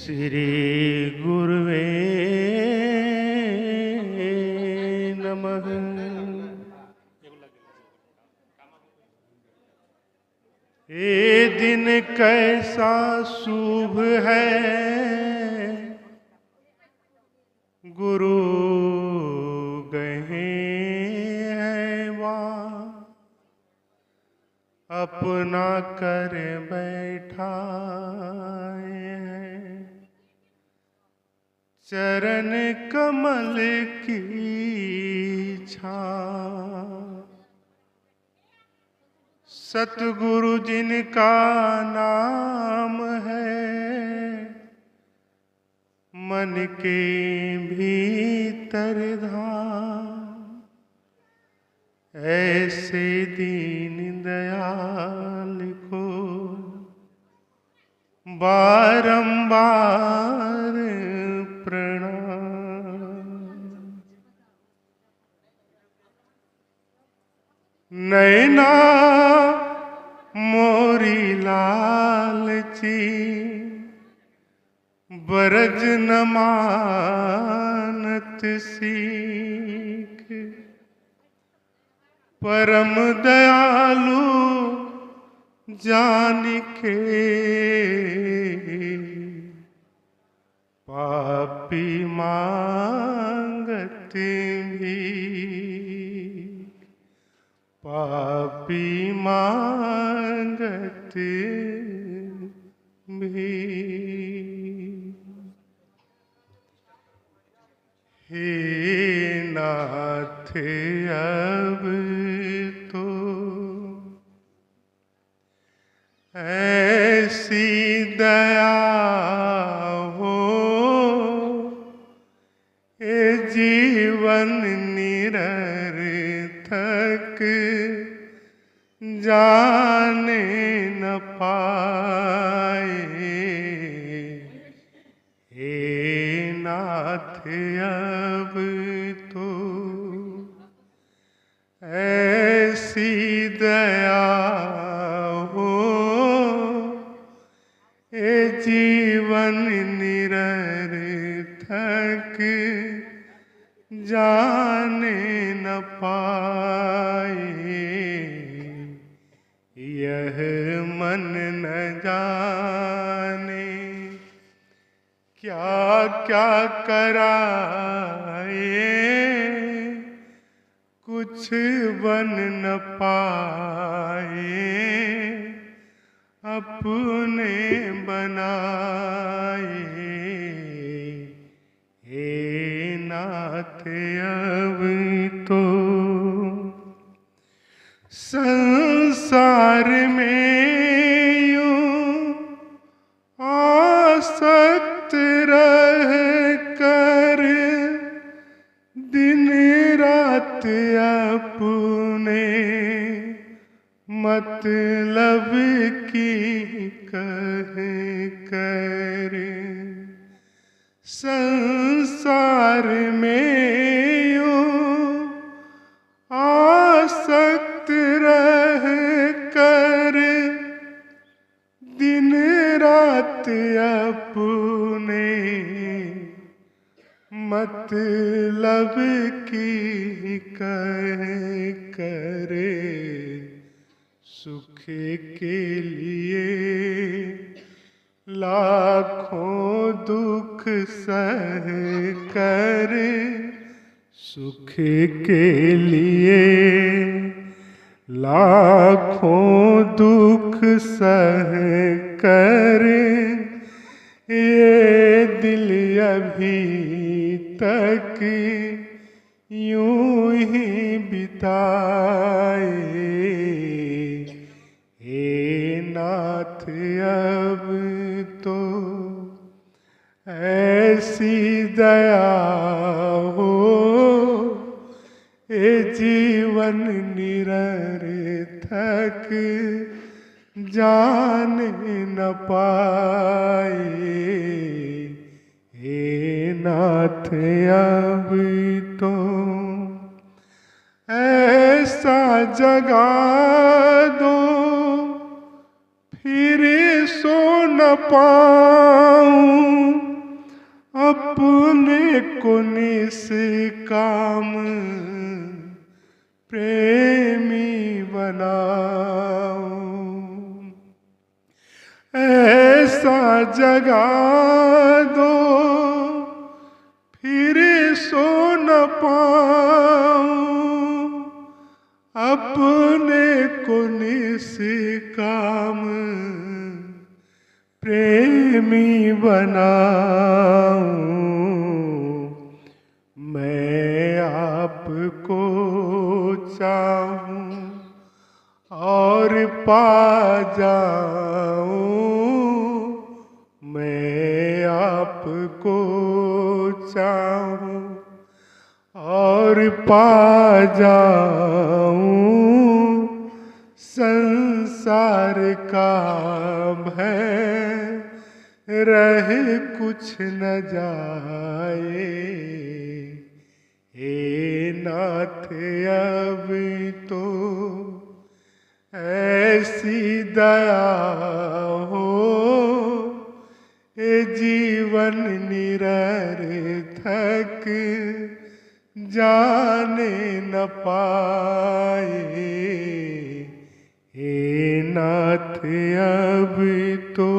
श्री गुरुवे नमः। ये दिन कैसा शुभ है, गुरु गए हैं वहाँ अपना कर बैठा है। चरण कमल की छाँव, सतगुरु जिनका नाम है, मन के भीतर धाम। ऐसे दीन दयाल को बारंबार प्रणाम। नैना मोरी लालची, बरज न मानत सीख। परम दयालु जान के, पापी मांगत भी, पापी मांगत भी। हे नाथ अब तो ऐसी दया हो, ये जीवन निरर्थक जाने न पाए। हे नाथ अब तो ऐसी दया हो, ये जीवन निरर्थक जाने न पाए। यह मन न जाने क्या क्या कराए, कुछ बन न पाए, अपने बनाए। हे नाथ अब तो संसार में यूं आसक्त रह कर, दिन रात अपने मतलब की कह कर। संसार में यूं आसक्त रह कर, दिन रात अपने मतलब की कह करे। सुख के लिए लाखों दुख सह कर, सुख के लिए लाखों दुख सह कर, ये दिल अभी तक यूं ही बिताए। हे नाथ अब तो ऐसी दया हो, ये जीवन निरर्थक जाने न पाए। हे नाथ अब तो ऐसा जगा दो, फिर सो न पाऊं अपने को निष्काम प्रेमी बनाऊं। ऐसा जगा दो फिर सो न पाऊं अपने को निष्काम प्रेमी बनाऊं। मैं आपको चाहूं और पा जाऊं। मैं आपको चाहूं और पा जाऊं। संसार का भय रहे कुछ न जाए। हे नाथ अब तो ऐसी दया हो, ये जीवन निरर्थक जाने न पाए। हे नाथ अब तो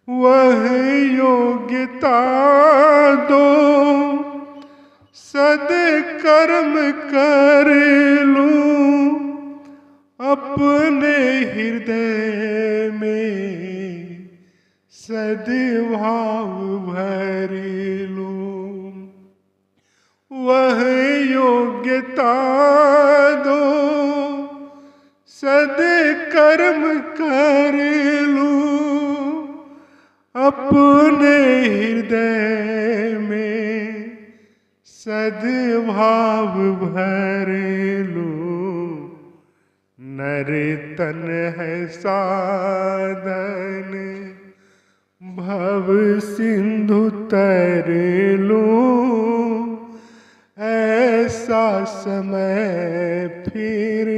वह योग्यता दो सद्कर्म कर लूं अपने हृदय में सद्भाव भर लूं। वह योग्यता दो सद्कर्म कर लूं अपने हृदय में सद्भाव भर लूं। नर तन है साधन भव सिंधु तर लूं। ऐसा समय फिर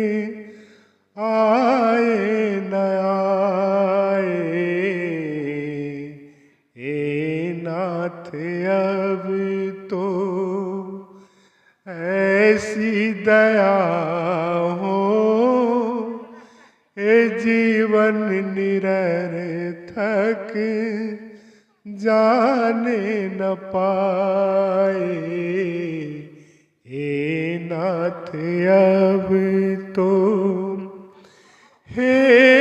आए न आए। हे नाथ अब तो ऐसी दया हो, ये जीवन निरर्थक जाने न पाए। हे नाथ अब तो, हे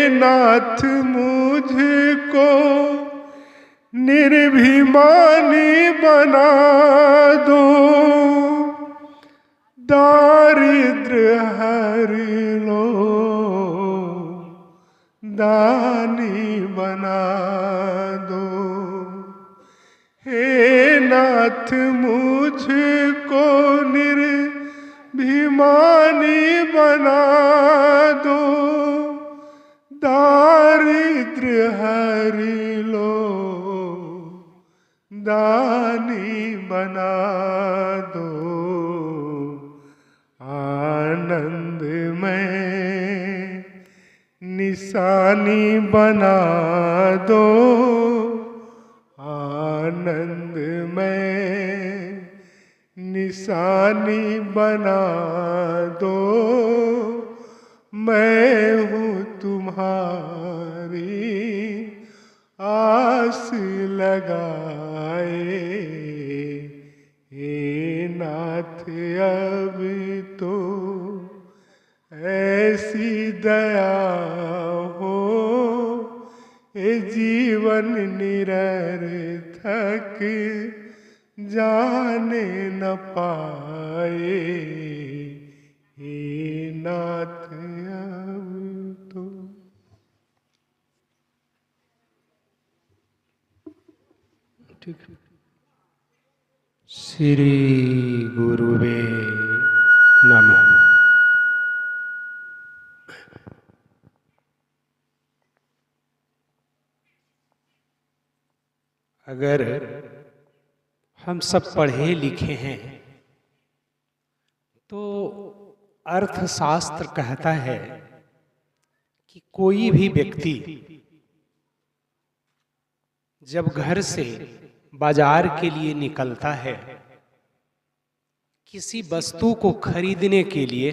नाथ मुझको निर्भिमानी बना दो। दारिद्र्य हर लो दानी बना दो। हे नाथ मुझको निर्भिमानी बना दो। दारिद्र्य हर लो दानी बना दो। आनंद में निशानी बना दो। आनंद में निशानी बना दो। मैं हूँ तुम्हारी आस लगाए। हे नाथ अब तो ऐसी दया हो, ये जीवन निरर्थक जाने न पाए। हे नाथ अब तो। ठीक है। श्री गुरुवे नमः। अगर हम सब पढ़े लिखे हैं तो अर्थशास्त्र कहता है कि कोई भी व्यक्ति जब घर से बाजार के लिए निकलता है किसी वस्तु को खरीदने के लिए,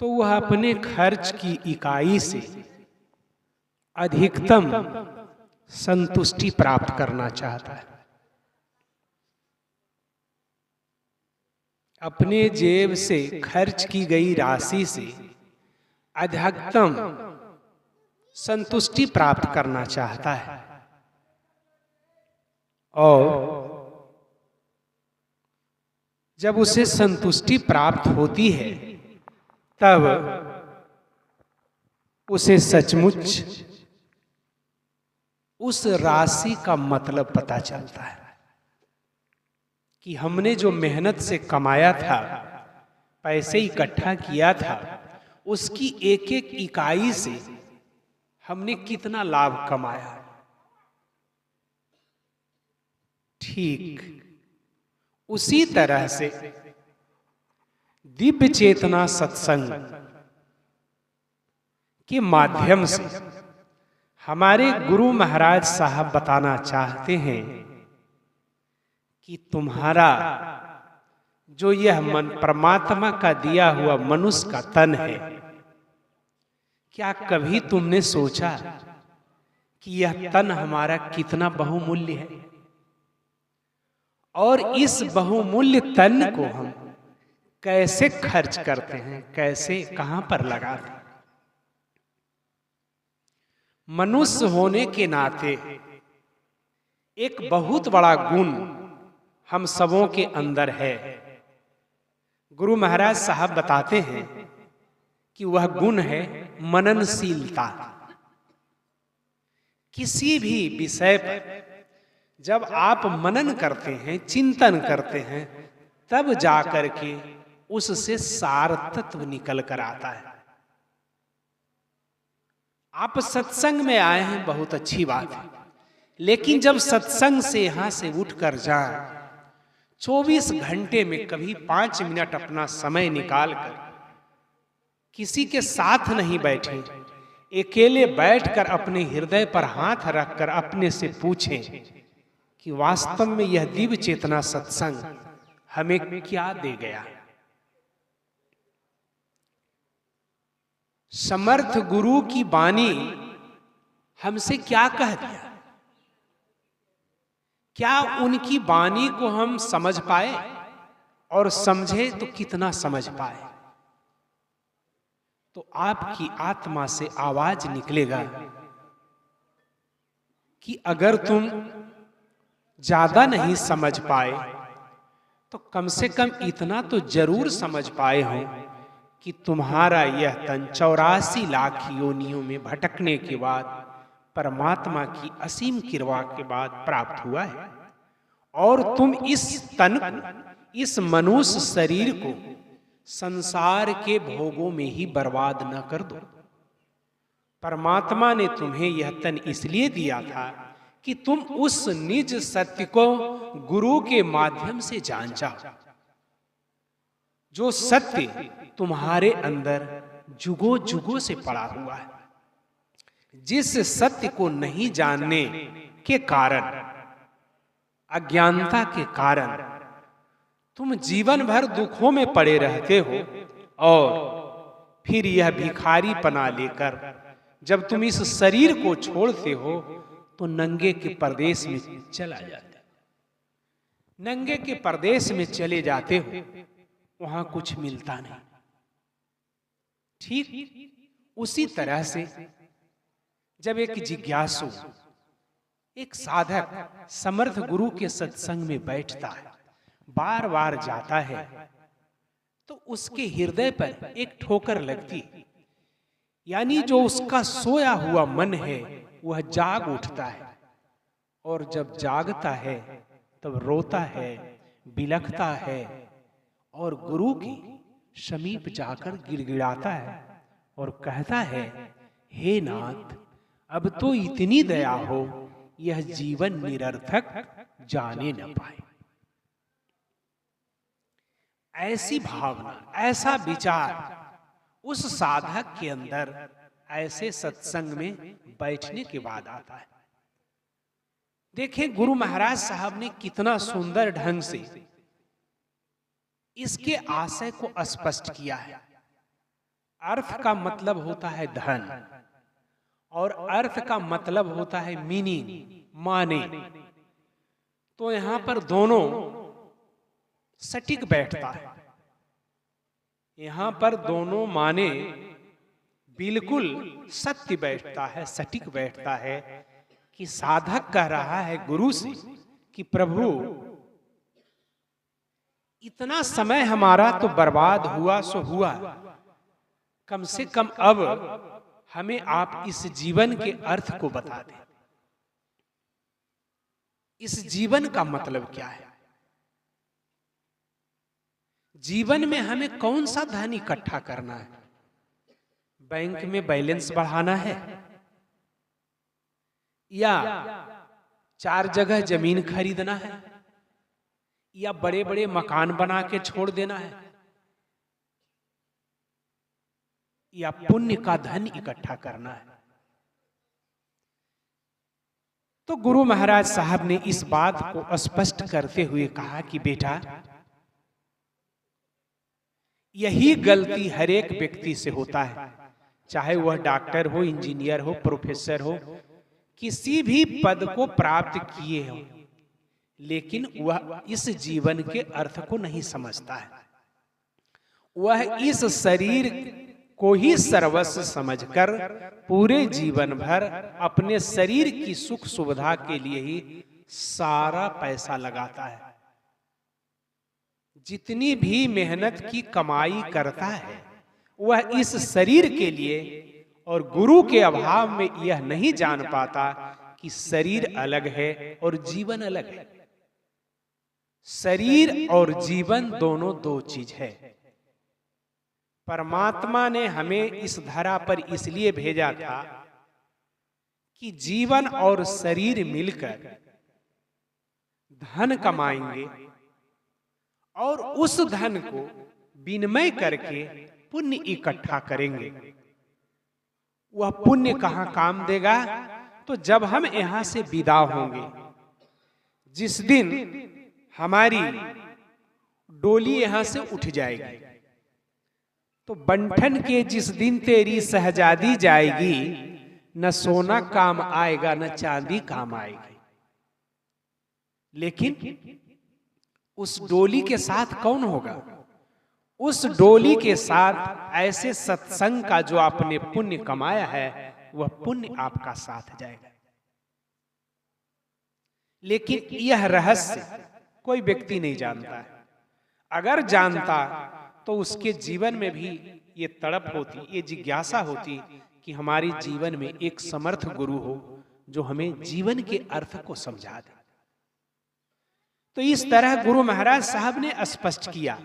तो वह अपने खर्च की इकाई से अधिकतम संतुष्टि प्राप्त करना चाहता है। अपने जेब से खर्च की गई राशि से अधिकतम संतुष्टि प्राप्त करना चाहता है। और जब उसे संतुष्टि प्राप्त होती है तब उसे सचमुच उस राशि का मतलब पता चलता है कि हमने जो मेहनत से कमाया था, पैसे इकट्ठा किया था, उसकी एक एक इकाई से हमने कितना लाभ कमाया। ठीक उसी तरह से दिव्य चेतना सत्संग के माध्यम से हमारे गुरु महाराज साहब बताना चाहते हैं कि तुम्हारा जो यह मन परमात्मा का दिया हुआ मनुष्य का तन है, क्या कभी तुमने सोचा कि यह तन हमारा कितना बहुमूल्य है और इस बहुमूल्य तन को हम कैसे खर्च करते हैं, कैसे कहां पर लगाते हैं। मनुष्य होने के नाते एक बहुत बड़ा गुण हम सबों के अंदर है। गुरु महाराज साहब बताते हैं कि वह गुण है मननशीलता। किसी भी विषय पर जब आप मनन करते हैं, चिंतन करते हैं, तब जाकर के उससे सार तत्व निकल कर आता है। आप सत्संग में आए हैं, बहुत अच्छी बात है, लेकिन जब सत्संग से यहां से उठकर जाएं, 24 घंटे में कभी 5 मिनट अपना समय निकालकर किसी के साथ नहीं बैठे, अकेले बैठकर अपने हृदय पर हाथ रखकर अपने से पूछें कि वास्तव में यह दिव्य चेतना सत्संग हमें क्या दे गया। समर्थ गुरु की वाणी हमसे क्या कह दिया, क्या उनकी वाणी को हम समझ पाए, और समझे तो कितना समझ पाए। तो आपकी आत्मा से आवाज निकलेगा कि अगर तुम ज्यादा नहीं समझ पाए तो कम से कम इतना तो जरूर समझ पाए हो कि तुम्हारा यह तन 84 लाख योनियों में भटकने के बाद परमात्मा की असीम कृपा के बाद प्राप्त हुआ है, और तुम इस तन को, इस मनुष्य शरीर को संसार के भोगों में ही बर्बाद न कर दो। परमात्मा ने तुम्हें यह तन इसलिए दिया था कि तुम उस निज सत्य को गुरु के माध्यम से जान जाओ, जो सत्य तुम्हारे अंदर जुगों जुगों से पड़ा हुआ है। जिस सत्य को नहीं जानने के कारण, अज्ञानता के कारण तुम जीवन भर दुखों में पड़े रहते हो, और फिर यह भिखारीपना लेकर जब तुम इस शरीर को छोड़ते हो तो नंगे के परदेश में चला जाता है। नंगे के परदेश में चले जाते हो, वहां कुछ मिलता नहीं। ठीक उसी तरह से जब एक जिज्ञासु, एक साधक समर्थ गुरु के सत्संग में बैठता है, बार बार जाता है, तो उसके हृदय पर एक ठोकर लगती, यानी जो उसका सोया हुआ मन है वह जाग उठता है, और जब जागता है तब रोता है, बिलखता है, और गुरु के समीप जाकर गिड़गिड़ाता है और कहता है, हे नाथ, अब तो इतनी दया हो, यह जीवन निरर्थक जाने न पाए। ऐसी भावना, ऐसा विचार उस साधक के अंदर ऐसे सत्संग में बैठने के बाद आता है। देखें गुरु महाराज साहब ने कितना सुंदर ढंग से इसके आशय को स्पष्ट किया है। अर्थ का मतलब होता है धन, और अर्थ का मतलब होता है मीनिंग, माने। तो यहां पर दोनों सटीक बैठता है। यहां पर दोनों माने बिल्कुल सत्य बैठता है, सटीक बैठता है कि साधक कह रहा है गुरु से कि प्रभु इतना समय हमारा तो बर्बाद हुआ सो हुआ, कम से कम अब हमें आप इस जीवन के अर्थ को बता दें। इस जीवन का मतलब क्या है? जीवन में हमें कौन सा धन इकट्ठा करना है? बैंक में बैलेंस बढ़ाना है, या 4 जगह जमीन खरीदना है, या बड़े बड़े मकान बना के छोड़ देना है, या पुण्य का धन इकट्ठा करना है? तो गुरु महाराज साहब ने इस बात को स्पष्ट करते हुए कहा कि बेटा, यही गलती हर एक व्यक्ति से होता है, चाहे वह डॉक्टर हो, इंजीनियर हो, प्रोफेसर हो, किसी भी पद को प्राप्त किए हो, लेकिन वह इस जीवन के अर्थ को नहीं समझता है। वह इस शरीर को ही सर्वस्व समझकर पूरे जीवन भर अपने शरीर की सुख सुविधा के लिए ही सारा पैसा लगाता है। जितनी भी मेहनत की कमाई करता है वह इस शरीर के लिए, और गुरु के अभाव में यह नहीं जान पाता कि शरीर अलग है और जीवन अलग है। शरीर और जीवन दोनों दो चीज है। परमात्मा ने हमें इस धरा पर इसलिए भेजा था कि जीवन और शरीर मिलकर धन कमाएंगे और उस धन को विनिमय करके पुण्य इकट्ठा करेंगे। वह पुण्य कहां काम देगा? तो जब हम यहां से विदा होंगे, जिस दिन हमारी डोली यहां से उठ जाएगी, तो बंठन के जिस दिन तेरी शहजादी जाएगी, न सोना काम आएगा न चांदी काम आएगी। लेकिन उस डोली के साथ कौन होगा? उस डोली के साथ ऐसे सत्संग का जो आपने पुण्य कमाया है, वह पुण्य आपका साथ जाएगा। लेकिन यह रहस्य कोई व्यक्ति नहीं जानता है। अगर जानता तो उसके जीवन में भी ये तड़प होती, ये जिज्ञासा होती कि हमारे जीवन में एक समर्थ गुरु हो जो हमें जीवन के अर्थ को समझा दे। तो इस तरह गुरु महाराज साहब ने स्पष्ट किया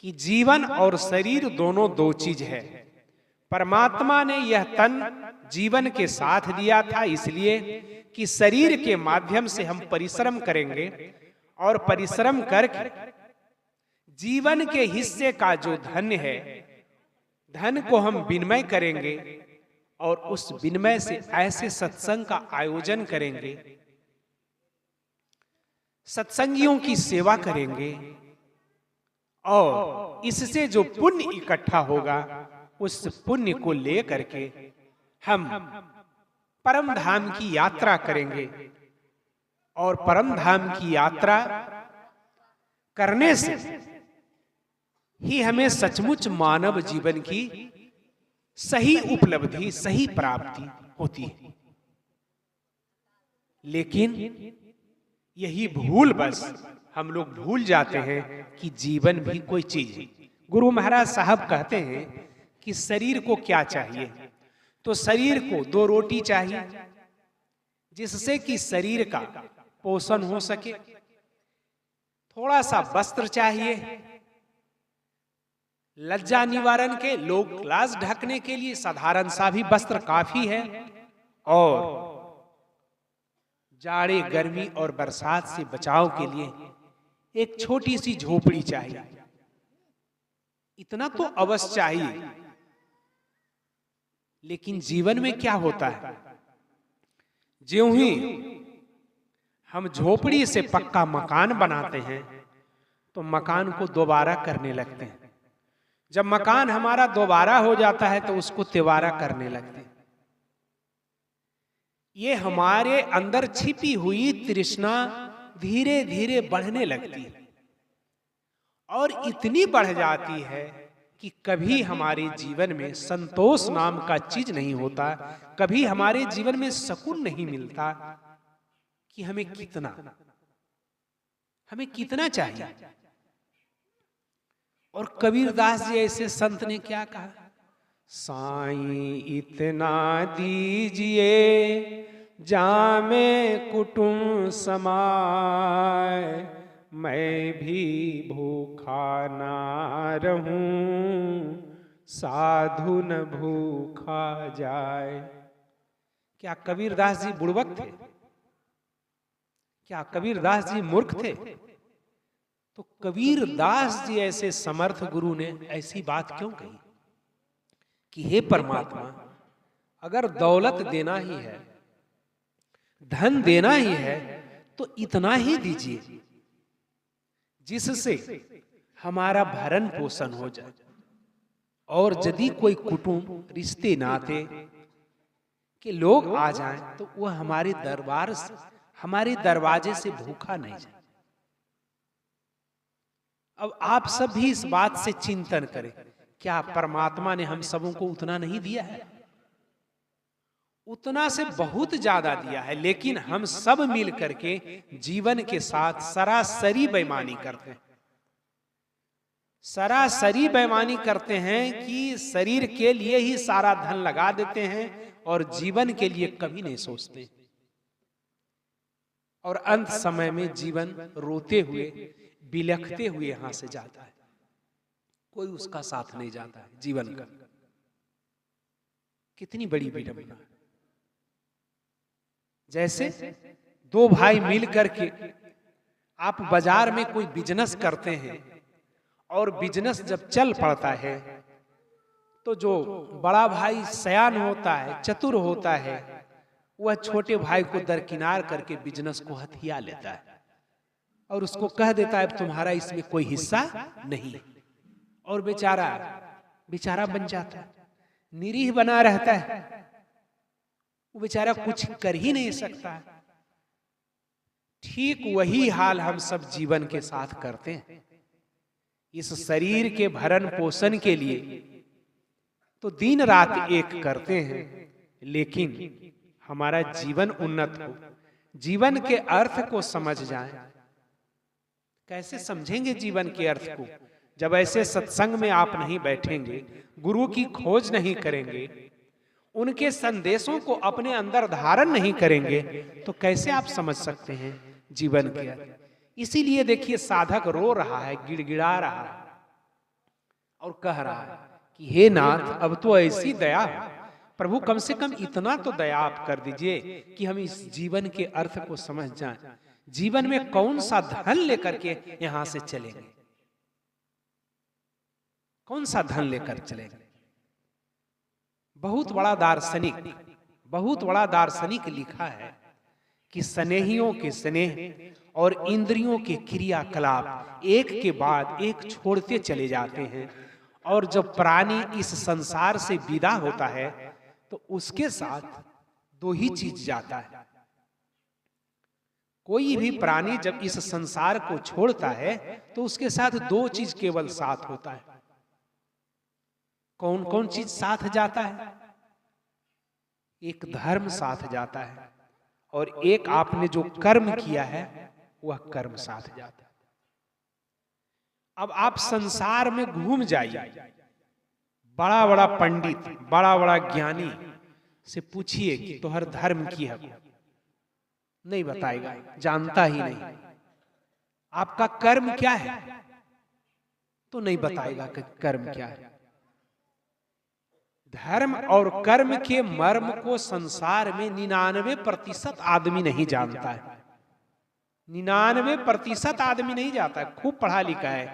कि जीवन और शरीर दोनों दो चीज है। परमात्मा ने यह तन जीवन के साथ दिया था इसलिए कि शरीर के माध्यम से हम परिश्रम करेंगे, और परिश्रम करके जीवन के हिस्से का जो धन है, धन को हम विनिमय करेंगे, और उस विनिमय से ऐसे सत्संग का आयोजन करेंगे, सत्संगियों की सेवा करेंगे, और इससे जो पुण्य इकट्ठा होगा उस पुण्य को लेकर के हम परम धाम की यात्रा करेंगे। और परम धाम की यात्रा करने से ही हमें सचमुच मानव जीवन की सही उपलब्धि, सही प्राप्ति होती है। लेकिन यही भूल बस हम लोग भूल जाते हैं कि जीवन भी कोई चीज है। गुरु महाराज साहब कहते हैं कि शरीर को क्या चाहिए? तो शरीर को 2 रोटी चाहिए, जिससे कि शरीर का पोषण हो सके। थोड़ा सा वस्त्र चाहिए, लज्जा निवारण के, लोग लाज ढकने के लिए साधारण सा भी वस्त्र काफी है, और जाड़े, गर्मी और बरसात से बचाव के लिए एक छोटी सी झोपड़ी चाहिए। इतना तो अवश्य चाहिए लेकिन जीवन में क्या होता है, ज्यों ही हम झोपड़ी से पक्का मकान बनाते हैं तो मकान को दोबारा करने लगते हैं। जब मकान हमारा दोबारा हो जाता है तो उसको तिवारा करने लगते हैं। ये हमारे अंदर छिपी हुई तृष्णा धीरे धीरे बढ़ने लगती है और इतनी बढ़ जाती है कि कभी हमारे जीवन में संतोष नाम का चीज नहीं होता, कभी हमारे जीवन में सुकून नहीं मिलता कि हमें कितना चाहिए। और कबीरदास जी ऐसे संत ने क्या कहा, साईं इतना दीजिए जामे कुटुंब समाए, मैं भी भूखा ना रहूं साधु न भूखा जाए। क्या कबीरदास जी बुड़बक थे? क्या कबीरदास जी मूर्ख थे? तो कबीरदास जी ऐसे समर्थ गुरु ने ऐसी बात क्यों कही कि हे परमात्मा, अगर दौलत देना ही है, धन देना ही है, तो इतना ही दीजिए जिससे हमारा भरण पोषण हो जाए। और यदि कोई कुटुंब, रिश्ते नाते के लोग आ जाएं तो वह हमारे दरबार से, हमारे दरवाजे से भूखा नहीं जाए। अब आप सब भी इस बात से चिंतन करें, क्या परमात्मा ने हम सबों को उतना नहीं दिया है? उतना से बहुत ज्यादा दिया है, लेकिन हम सब मिल करके जीवन के साथ सरासरी बेईमानी करते हैं। सरासरी बेईमानी करते हैं कि शरीर के लिए ही सारा धन लगा देते हैं और जीवन के लिए कभी नहीं सोचते। और अंत समय में जीवन रोते हुए, बिलखते हुए यहां से जाता है, कोई उसका साथ नहीं जाता है जीवन का। कितनी बड़ी विडंबना। जैसे दो भाई मिल करके आप बाजार में कोई बिजनेस करते हैं और बिजनेस जब चल पड़ता है तो जो बड़ा भाई सयान होता है, चतुर होता है, वह छोटे भाई को दरकिनार करके बिजनेस को हथिया लेता है और उसको कह देता है तुम्हारा इसमें कोई हिस्सा नहीं। और बेचारा बन जाता है, निरीह बना रहता है, वो बेचारा कुछ कर ही नहीं सकता। ठीक वही हाल हम सब जीवन के साथ करते हैं। इस शरीर के भरण पोषण के लिए तो दिन रात एक करते हैं, लेकिन हमारा जीवन उन्नत हो, जीवन के अर्थ को समझ जाएं। कैसे समझेंगे जीवन के अर्थ को जब ऐसे सत्संग में आप नहीं बैठेंगे, गुरु की खोज नहीं करेंगे, उनके संदेशों को अपने अंदर धारण नहीं करेंगे, तो कैसे आप समझ सकते हैं जीवन के अर्थ? इसीलिए देखिए साधक रो रहा है, गिड़गिड़ा रहा है और कह रहा है कि हे नाथ, अब तो ऐसी दया हो, प्रभु कम से कम इतना तो दया आप कर दीजिए कि हम इस जीवन के अर्थ को समझ जाएं। जीवन में कौन सा धन लेकर के यहां से चलेंगे, कौन सा धन लेकर चलेंगे? बहुत बड़ा दार्शनिक लिखा है कि स्नेहियों के स्नेह और इंद्रियों के क्रियाकलाप एक के बाद एक छोड़ते चले जाते हैं, और जब प्राणी इस संसार से विदा होता है तो उसके साथ दो ही चीज जाता है। कोई भी प्राणी जब इस संसार को छोड़ता है तो उसके साथ दो चीज केवल साथ होता है। कौन कौन चीज साथ जाता है? एक धर्म साथ जाता है और एक आपने जो कर्म किया है वह कर्म साथ जाता है। अब आप संसार में घूम जाइए, बड़ा बड़ा पंडित, बड़ा बड़ा ज्ञानी से पूछिए कि तुम्हारा धर्म की है, नहीं बताएगा, जानता ही नहीं। आपका कर्म क्या है तो नहीं बताएगा कि कर्म क्या है। धर्म और कर्म के मर्म को संसार में 99% आदमी नहीं जानता है। 99% आदमी नहीं जाता है। खूब पढ़ा लिखा है,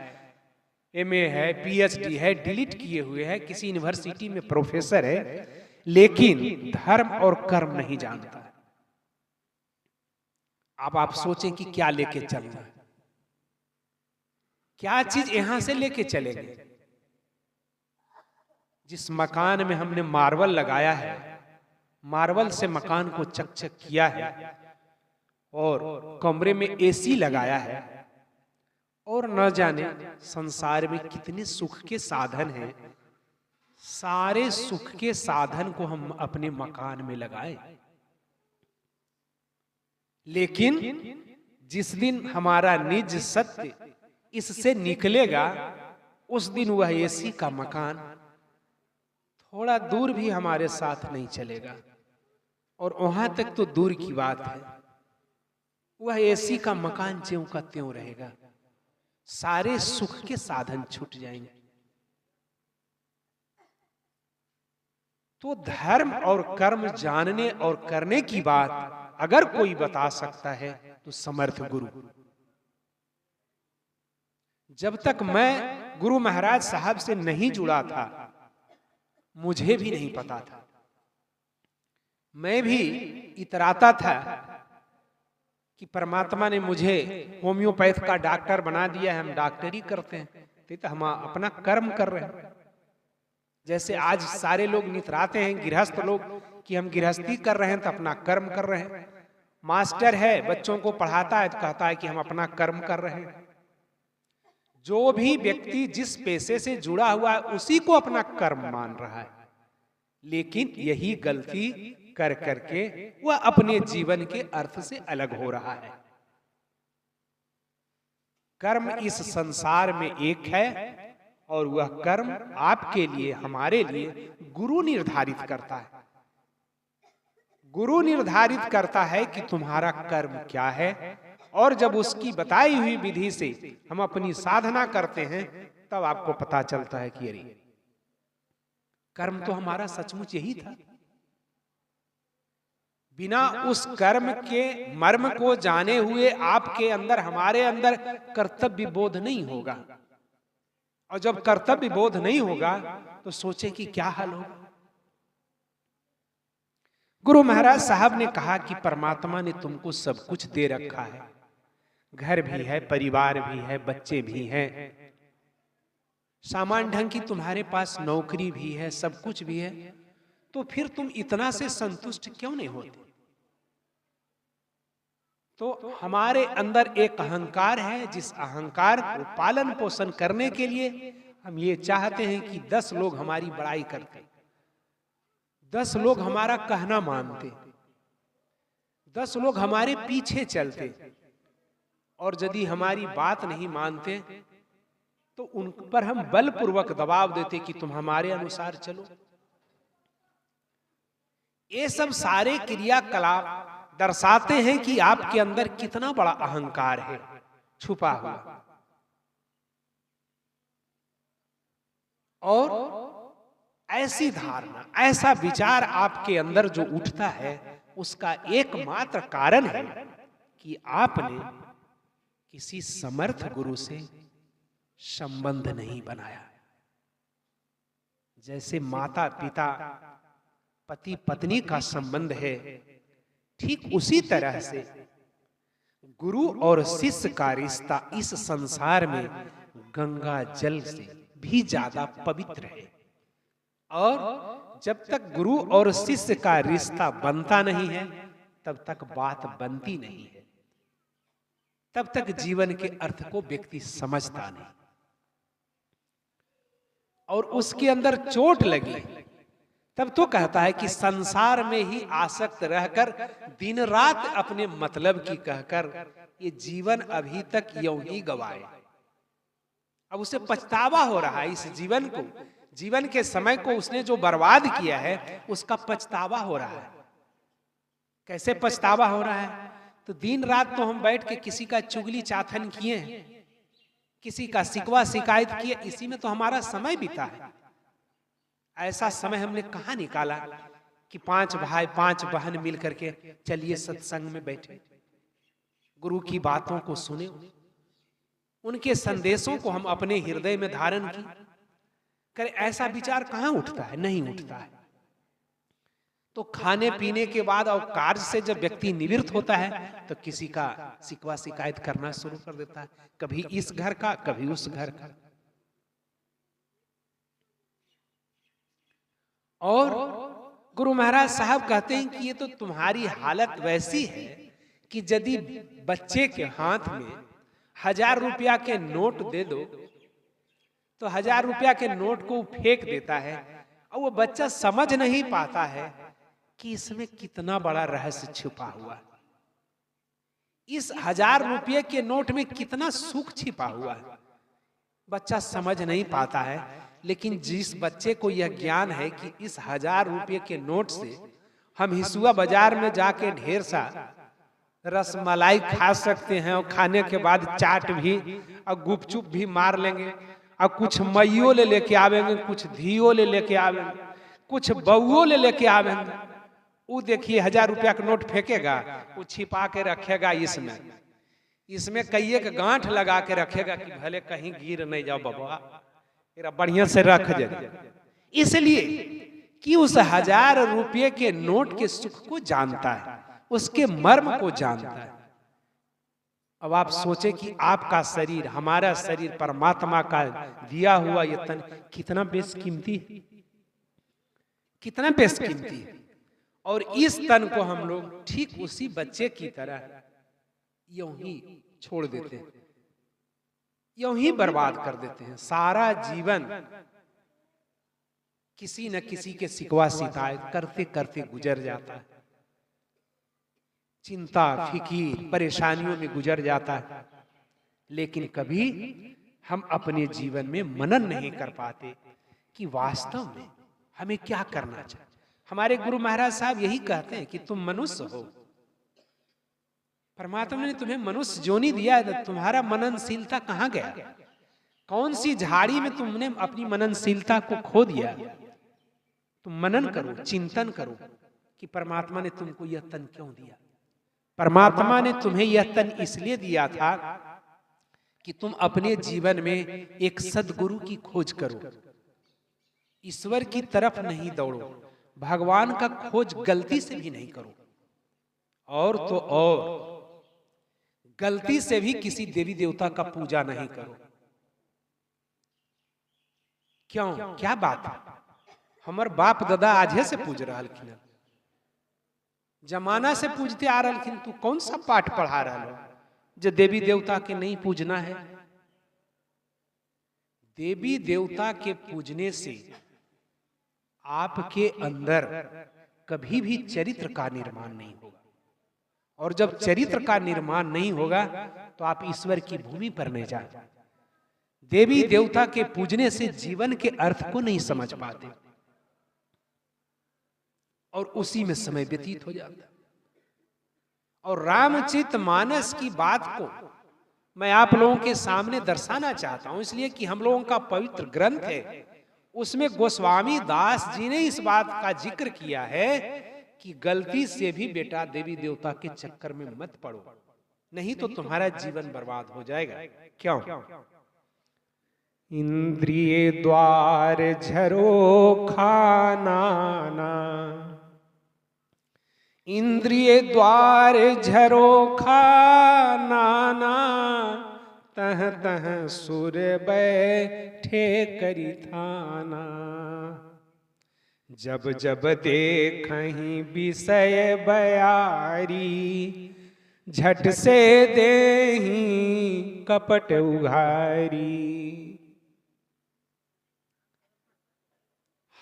MA है, PhD है, डिलीट किए हुए है, किसी यूनिवर्सिटी में प्रोफेसर है, लेकिन धर्म और कर्म नहीं जानता है। अब आप सोचें कि क्या लेके चलना है, क्या चीज यहां से लेके चलेंगे। जिस मकान में हमने मार्बल लगाया है, मार्बल से मकान को चकचक किया है और कमरे में एसी लगाया है, और न जाने संसार में कितने सुख के साधन हैं, सारे सुख के साधन को हम अपने मकान में लगाए। लेकिन जिस दिन हमारा निज सत्य इससे निकलेगा, उस दिन वह एसी का मकान थोड़ा दूर भी हमारे साथ नहीं चलेगा, और वहां तक तो दूर की बात है, वह एसी का मकान ज्यों का त्यों रहेगा। सारे सुख के साधन छूट जाएंगे। तो धर्म और कर्म जानने और करने की बात अगर कोई बता सकता है तो समर्थ गुरु। जब तक मैं गुरु महाराज साहब से नहीं जुड़ा था, मुझे भी नहीं पता था। मैं भी इतराता था कि परमात्मा ने मुझे होम्योपैथ का डॉक्टर बना दिया है, हम डॉक्टरी करते हैं, तो हम अपना कर्म कर रहे हैं। जैसे आज सारे लोग नितराते हैं, गृहस्थ लोग, कि हम गृहस्थी कर रहे हैं तो अपना कर्म कर रहे हैं। मास्टर है, बच्चों को पढ़ाता है तो कहता है कि हम अपना कर्म कर रहे हैं। जो भी व्यक्ति जिस पेशे से जुड़ा हुआ है उसी को अपना कर्म मान रहा है, लेकिन यही गलती कर करके वह अपने जीवन के अर्थ से अलग हो रहा है। कर्म इस संसार में एक है, और वह कर्म आपके लिए, हमारे लिए गुरु निर्धारित करता है। गुरु निर्धारित करता है कि तुम्हारा कर्म क्या है, और जब उसकी बताई हुई विधि से हम अपनी साधना करते हैं, तब आपको पता चलता है कि अरे कर्म तो हमारा सचमुच यही था। बिना उस कर्म के मर्म को जाने हुए आपके अंदर, हमारे अंदर कर्तव्य बोध नहीं होगा, और जब कर्तव्य बोध नहीं होगा तो सोचे कि क्या हाल होगा। गुरु महाराज साहब ने कहा कि परमात्मा ने तुमको सब कुछ दे रखा है, घर भी है, परिवार भी है, बच्चे भी हैं, सामान ढंग की तुम्हारे पास नौकरी भी है, सब कुछ भी है, तो फिर तुम इतना से संतुष्ट क्यों नहीं होते? तो हमारे अंदर एक अहंकार है, जिस अहंकार को पालन पोषण करने के लिए हम ये चाहते हैं कि 10 लोग हमारी बड़ाई करते, 10 लोग हमारा कहना मानते, 10 लोग हमारे पीछे चलते, और यदि हमारी बात नहीं मानते तो उन पर हम बलपूर्वक दबाव देते कि तुम हमारे अनुसार चलो। ये सब सारे क्रियाकलाप दर्शाते हैं कि आपके अंदर कितना बड़ा अहंकार है छुपा हुआ। और ऐसी धारणा, ऐसा विचार आपके अंदर जो उठता है, उसका एकमात्र कारण है कि आपने किसी समर्थ गुरु से संबंध नहीं बनाया। जैसे माता पिता, पति पत्नी का संबंध है, ठीक उसी तरह से गुरु और शिष्य का रिश्ता इस संसार में गंगा जल से भी ज्यादा पवित्र है। और जब तक गुरु और शिष्य का रिश्ता बनता नहीं है, तब तक बात बनती नहीं है, तब तक जीवन के अर्थ को व्यक्ति समझता नहीं। और उसके अंदर चोट लगी तब तो कहता है कि संसार में ही आसक्त रहकर दिन रात अपने मतलब की कहकर ये जीवन अभी तक यूं ही गवाए। अब उसे पछतावा हो रहा है, इस जीवन को, जीवन के समय को उसने जो बर्बाद किया है उसका पछतावा हो रहा है। कैसे पछतावा हो रहा है? तो दिन रात तो हम बैठ के किसी का चुगली चाथन किए, किसी का शिकवा शिकायत किए, इसी में तो हमारा समय बीता है। ऐसा समय हमने कहाँ निकाला कि 5 भाई 5 बहन मिल करके चलिए सत्संग में बैठे, गुरु की बातों को सुने, उनके संदेशों को हम अपने हृदय में धारण की करें। ऐसा विचार कहाँ उठता है? नहीं उठता है। तो खाने पीने के बाद और कार्य से जब व्यक्ति निवृत्त होता है तो किसी का शिकवा शिकायत करना शुरू कर देता है, कभी इस घर का कभी उस घर का। और गुरु महाराज साहब कहते हैं कि ये तो तुम्हारी हालत वैसी है कि यदि बच्चे के हाथ में 1000 रुपया के नोट दे दो तो 1000 रुपया के नोट को फेंक देता है, और वो बच्चा समझ नहीं पाता है कि इसमें कितना बड़ा रहस्य छुपा हुआ है, इस 1000 रुपये के नोट में कितना सुख छिपा हुआ है, बच्चा समझ नहीं पाता है। लेकिन जिस बच्चे को यह ज्ञान है कि इस 1000 रुपये के नोट से हम हिसुआ बाजार में जाके ढेर सा रसमलाई खा सकते हैं, और खाने के बाद चाट भी और गुपचुप भी मार लेंगे, और कुछ मैयो ले लेके आवेंगे, कुछ धियो ले लेके आवेंगे, कुछ बउओ ले लेके आवेंगे। वो देखिए 1000 रुपया का नोट फेंकेगा, वो छिपा के रखेगा इसमें कई एक गांठ लगा के रखेगा कि भले कहीं गिर नहीं जाओ बाबा, तेरा बढ़िया से रख दे, इसलिए कि उस 1000 रुपये के नोट के सुख को जानता है, उसके मर्म को जानता है। अब आप सोचे कि आपका शरीर, हमारा शरीर परमात्मा का दिया हुआ ये तन कितना बेशकीमती है, कितना बेशकीमती है। और इस तन को हम लोग ठीक उसी बच्चे की तरह यूं ही छोड़ देते हैं, यूं ही बर्बाद कर देते हैं। सारा जीवन किसी न किसी के शिकवा शिकायत करते करते गुजर जाता है, चिंता फिकीर परेशानियों में गुजर जाता है। लेकिन कभी हम अपने जीवन में मनन नहीं कर पाते कि वास्तव में हमें क्या करना चाहिए। हमारे गुरु महाराज साहब यही कहते हैं कि तुम मनुष्य हो, परमात्मा ने तुम्हें मनुष्य जोनी दिया है, तो तुम्हारा मननशीलता कहां गया? कौन सी झाड़ी में तुमने अपनी मननशीलता को खो दिया? तुम मनन करो, चिंतन करो कि परमात्मा ने तुमको यह तन क्यों दिया। परमात्मा ने तुम्हें यह तन इसलिए दिया था कि तुम अपने जीवन में एक सद्गुरु की खोज करो, ईश्वर की तरफ नहीं दौड़ो, भगवान का खोज गलती से भी नहीं करो, और तो और गलती से भी किसी देवी देवता का पूजा नहीं करो। क्यों? क्या बात है? हमार बाप दादा आजे से पूज रहा, जमाना से पूजते आ रहा, तू कौन सा पाठ पढ़ा रहा जो देवी देवता के नहीं पूजना है? देवी देवता के पूजने से आपके अंदर कभी भी चरित्र का निर्माण नहीं होगा, और जब चरित्र का निर्माण नहीं होगा तो आप ईश्वर की भूमि पर नहीं जाते। देवी देवता के पूजने से जीवन के अर्थ को नहीं समझ पाते और उसी में समय व्यतीत हो जाता। और रामचरितमानस की बात को मैं आप लोगों के सामने दर्शाना चाहता हूं, इसलिए कि हम लोगों का पवित्र ग्रंथ है, उसमें गोस्वामी दास जी ने इस बात का जिक्र किया है कि गलती से भी बेटा देवी देवता के चक्कर में मत पड़ो, नहीं तो तुम्हारा जीवन बर्बाद हो जाएगा। क्यों? इंद्रिय द्वार झरो खाना, इंद्रिय द्वार झरो खाना, तह तह सुर बैठे करी थाना। जब जब देखहीं विषय बयारी, झट से देहीं कपट उघारी।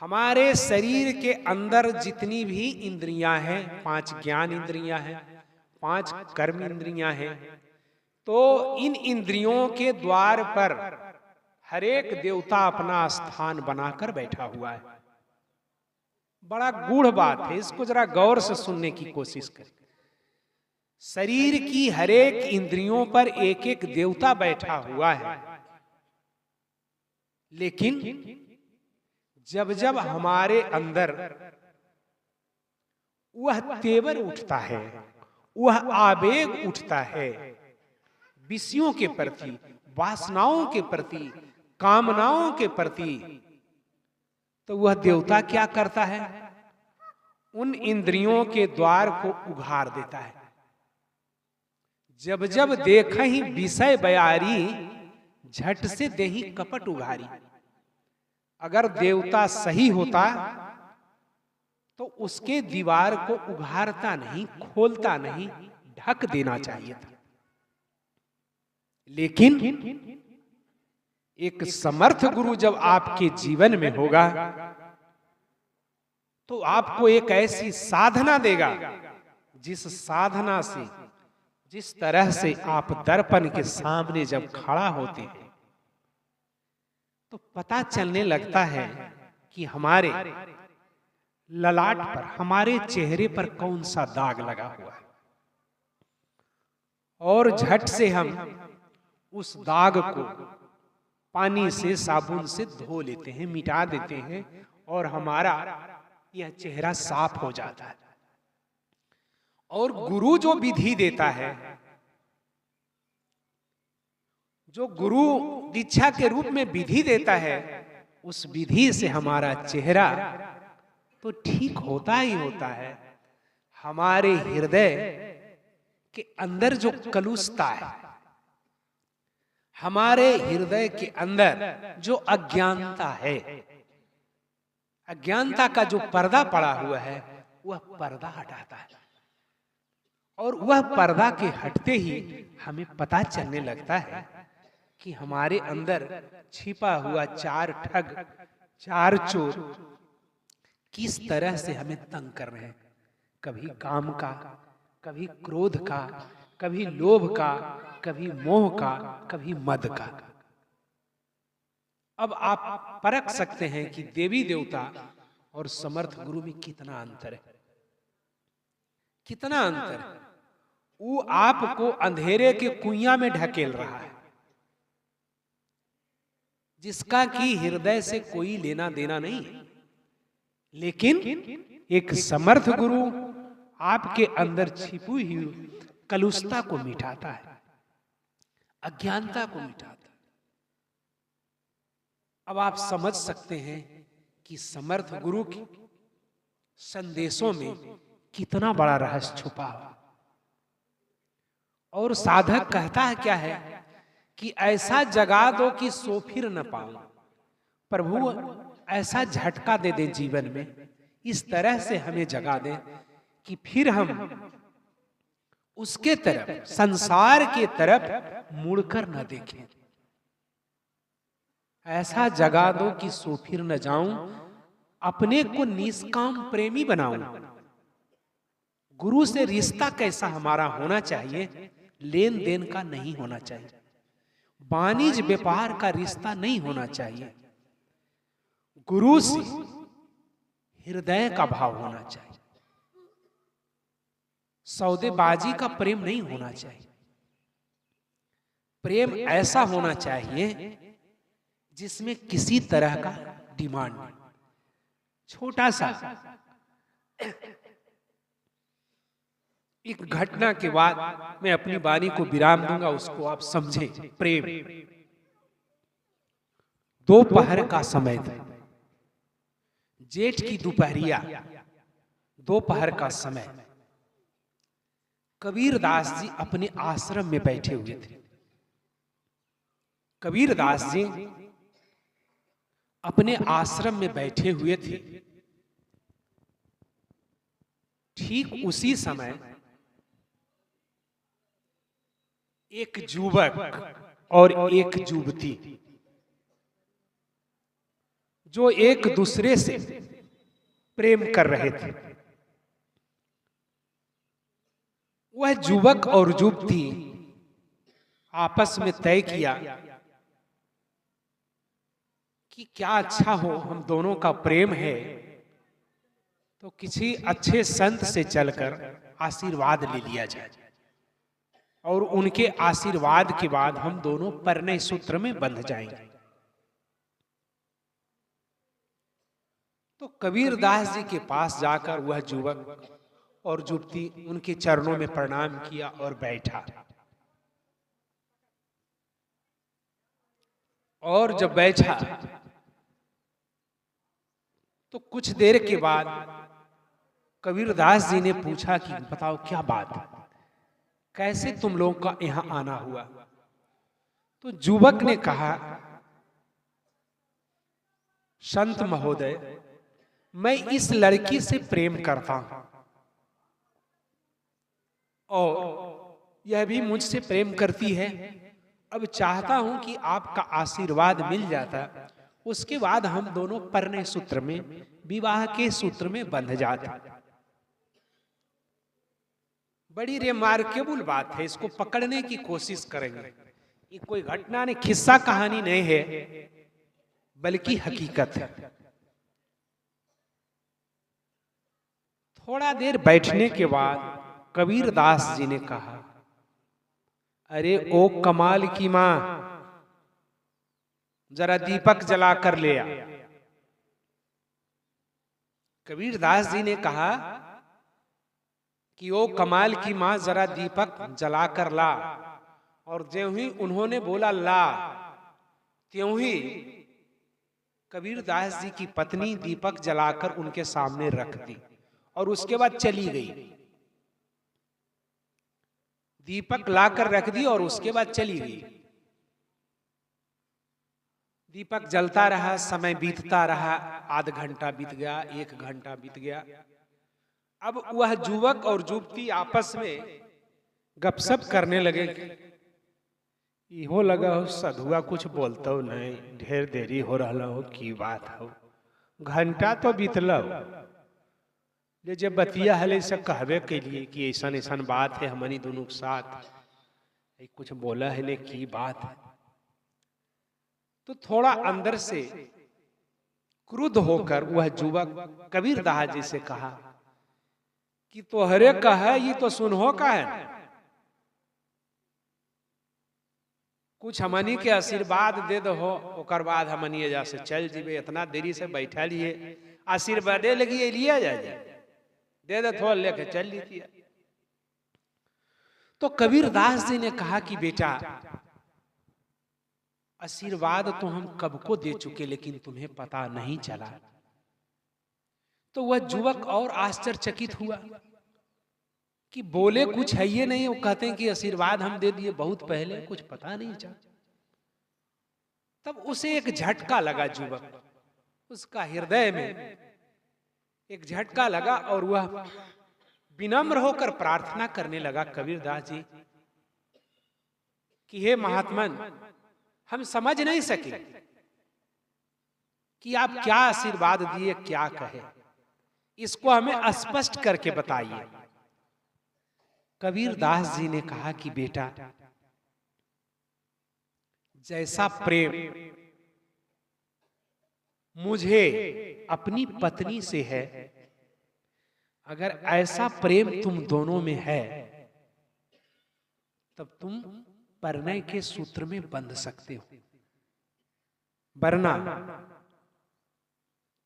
हमारे शरीर के अंदर जितनी भी इंद्रियां हैं, 5 ज्ञान इंद्रियां हैं, 5 कर्म इंद्रियां हैं, तो इन इंद्रियों के द्वार पर हर एक देवता अपना स्थान बनाकर बैठा हुआ है। बड़ा गूढ़ बात है, इसको जरा गौर से सुनने की कोशिश करें। शरीर की हर एक इंद्रियों पर एक एक देवता बैठा हुआ है, लेकिन जब जब हमारे अंदर वह तेवर उठता है, वह आवेग उठता है विषयों के प्रति, वासनाओं के प्रति, कामनाओं के प्रति, तो वह देवता क्या करता है? उन इंद्रियों के द्वार को उघार देता है। जब जब देख ही विषय बयारी, झट से देही कपट उघारी। अगर देवता सही होता तो उसके दीवार को उघारता नहीं, खोलता नहीं, ढक देना चाहिए था। लेकिन एक समर्थ गुरु जब आपके जीवन में होगा तो आपको एक ऐसी साधना देगा जिस साधना से, जिस तरह से आप दर्पण के सामने जब खड़ा होते हैं तो पता चलने लगता है कि हमारे ललाट पर, हमारे चेहरे पर कौन सा दाग लगा हुआ है, और झट से हम उस दाग को पानी से, साबुन से धो लेते हैं, मिटा देते हैं, और हमारा यह चेहरा साफ हो जाता है। और गुरु जो विधि देता है, जो गुरु दीक्षा के रूप में विधि देता है, उस विधि से हमारा चेहरा तो ठीक होता ही होता है। हमारे हृदय के अंदर जो कलुषता है, हमारे हृदय के अंदर जो अज्ञानता है, अज्ञानता का जो पर्दा पड़ा हुआ है, वह पर्दा हटाता है। और वह पर्दा के हटते ही हमें पता चलने लगता है कि हमारे अंदर छिपा हुआ चार ठग, चार चोर किस तरह से हमें तंग कर रहे हैं। कभी काम का, कभी क्रोध का, कभी लोभ का, कभी मोह का, कभी मद का। अब आप परख सकते हैं कि देवी देवता और समर्थ गुरु में कितना अंतर है, कितना अंतर है। वो आपको अंधेरे के कुइयां में ढकेल रहा है, जिसका कि हृदय से कोई लेना देना नहीं है। लेकिन एक समर्थ गुरु आपके अंदर छिपी हुई कलुषता को मिटाता है, अज्ञानता को मिटाता है। अब आप समझ सकते हैं कि समर्थ गुरु के संदेशों में कितना बड़ा रहस्य छुपा हुआ। और साधक कहता है क्या है कि ऐसा जगा दो कि सो फिर न पाऊं। प्रभु ऐसा झटका दे दे जीवन में, इस तरह से हमें जगा दे कि फिर हम उसके तरफ, संसार के तरफ मुड़कर न देखें। ऐसा जगा दो कि सो फिर न जाऊं, अपने को निष्काम प्रेमी बनाऊं। गुरु से रिश्ता कैसा हमारा होना चाहिए? लेन देन का नहीं होना चाहिए, वाणिज्य व्यापार का रिश्ता नहीं होना चाहिए। गुरु से हृदय का भाव होना चाहिए, सौदेबाजी का प्रेम नहीं होना चाहिए। प्रेम ऐसा होना चाहिए जिसमें किसी तरह का डिमांड नहीं। छोटा सा एक घटना के बाद मैं अपनी वाणी को विराम दूंगा, उसको आप समझें। प्रेम, दोपहर का समय था, जेठ की दोपहरिया, दोपहर का समय। कबीरदास जी अपने आश्रम में बैठे हुए थे। कबीरदास जी अपने आश्रम में बैठे हुए थे। ठीक उसी समय एक युवक और एक युवती जो एक दूसरे से प्रेम कर रहे थे, वह युवक और युवती आपस में तय किया कि क्या अच्छा हो, हम दोनों का प्रेम है तो किसी अच्छे संत से चलकर आशीर्वाद ले लिया जाए, और उनके आशीर्वाद के बाद हम दोनों परिणय सूत्र में बंध जाएंगे। तो कबीरदास जी के पास जाकर वह युवक और युवती उनके चरणों में प्रणाम किया और बैठा। और जब बैठा तो कुछ देर के बाद कबीरदास जी ने पूछा कि बताओ क्या बात है, कैसे तुम लोगों का यहां आना हुआ। तो युवक ने कहा, संत महोदय, मैं इस लड़की से प्रेम करता हूं और यह भी मुझसे प्रेम करती है। अब चाहता हूं कि आपका आशीर्वाद मिल जाता, उसके बाद हम दोनों परिणय सूत्र में, विवाह के सूत्र में बंध जाते। बड़ी रिमार्केबल बात है, इसको पकड़ने की कोशिश करेंगे। ये कोई घटना नहीं, किस्सा कहानी नहीं है, बल्कि हकीकत है। थोड़ा देर बैठने के बाद कबीरदास जी ने कहा, अरे ओ कमाल की मां, जरा दीपक जला कर ले आ। कबीरदास जी ने कहा कि ओ कमाल की मां, जरा दीपक जला कर ला। और ज्यों ही उन्होंने बोला ला, त्यों ही कबीरदास जी की पत्नी दीपक जलाकर उनके सामने रख दी और उसके बाद चली गई। दीपक लाकर रख दी और उसके बाद चली गई। दीपक जलता रहा, समय बीतता रहा, आध घंटा बीत गया, 1 घंटा बीत गया। अब वह युवक और युवती आपस में गपशप करने लगे। इहो लगा हो सधुआ कुछ बोलता हो नहीं, ढेर देरी हो रहा हो, की बात हो, घंटा तो बीतल। ले जब बतिया हले से कहबे के लिए कि ऐसा ऐसा बात है हमनी दोनों के साथ, कुछ बोला है ने की बात है। तो थोड़ा अंदर से क्रुद्ध होकर वह युवक कबीरदास जी से कहा कि तोहरे का है, ये तो सुनहो का है, कुछ हमनी के आशीर्वाद दे दो, ओकर बाद हमनी एजा से चल जीवे। इतना देरी से बैठा लिए, आशीर्वादे लगी लिया जाए, दे दे थोड़ा लेके चल लीजिए। तो कबीरदास जी ने कहा कि बेटा, आशीर्वाद तो हम कब को दे चुके, लेकिन तुम्हें पता नहीं चला। तो वह युवक और आश्चर्यचकित हुआ कि बोले कुछ है ये नहीं, वो कहते हैं कि आशीर्वाद हम दे दिए बहुत पहले, कुछ पता नहीं चला। तब उसे एक झटका लगा, युवक, उसका हृदय में एक झटका लगा और वह विनम्र होकर प्रार्थना करने लगा कबीरदास जी कि हे महात्मन, हम समझ नहीं सके कि आप क्या आशीर्वाद दिए, क्या कहे, इसको हमें स्पष्ट करके बताइए। कबीरदास जी ने कहा कि बेटा, जैसा प्रेम मुझे अपनी पत्नी से है, अगर ऐसा प्रेम तुम दोनों में है, तब तुम परिणय के सूत्र में बंध सकते हो, वरना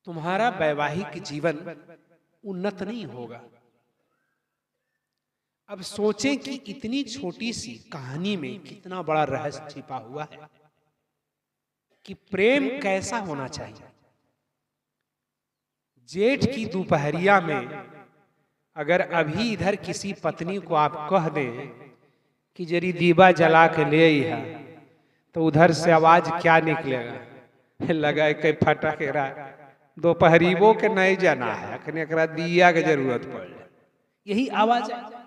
तुम्हारा वैवाहिक जीवन उन्नत नहीं होगा। अब सोचें कि इतनी छोटी सी कहानी में कितना बड़ा रहस्य छिपा हुआ है कि प्रेम कैसा होना चाहिए। जेठ की दोपहरिया में अगर अभी इधर किसी पत्नी को आप कह दें कि जरी दीवा जला के ले आई, तो उधर से आवाज क्या निकलेगा, लगा के फटा के रहा, दोपहरीबो के नहीं जाना है, अखने एकरा दिया के जरूरत पड़, यही आवाज है।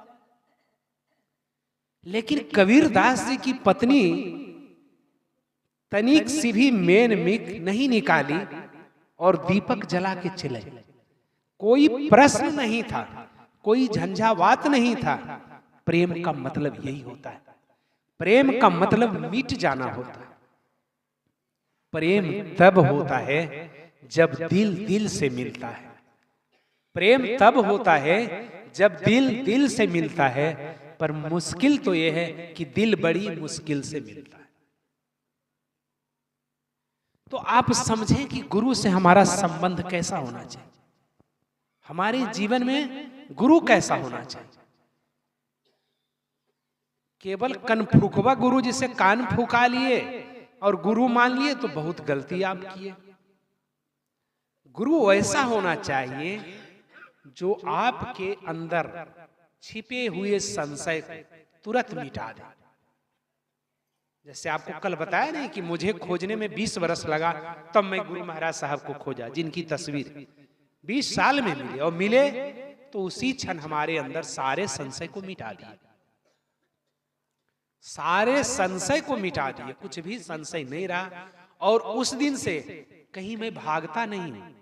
लेकिन कबीरदास जी की पत्नी तनिक सी भी मेन मिक नहीं निकाली और दीपक जला के चले। कोई प्रश्न नहीं था, कोई झंझावात नहीं था। प्रेम का मतलब यही होता है, प्रेम का मतलब मिट जाना होता है। प्रेम तब होता है जब दिल दिल से मिलता है, प्रेम तब होता है जब दिल दिल से मिलता है। पर मुश्किल तो यह है कि दिल बड़ी मुश्किल से मिलता है। तो आप समझें कि गुरु से हमारा संबंध कैसा होना चाहिए, हमारे जीवन में गुरु कैसा होना चाहिए। केवल कन फूकवा गुरु, जिसे कान फूका लिए और गुरु मान लिए, तो बहुत गलती आप किए। गुरु ऐसा होना चाहिए जो आपके अंदर छिपे हुए संशय को तुरंत मिटा दे। जैसे आपको कल बताया नहीं कि मुझे खोजने में 20 वर्ष लगा, तब मैं गुरु महाराज साहब को खोजा, जिनकी तस्वीर 20 साल में मिले, और मिले तो उसी क्षण हमारे अंदर सारे संशय को मिटा दिए, सारे संशय को मिटा दिए, कुछ भी संशय नहीं रहा। और उस दिन से कहीं मैं भागता नहीं हूं।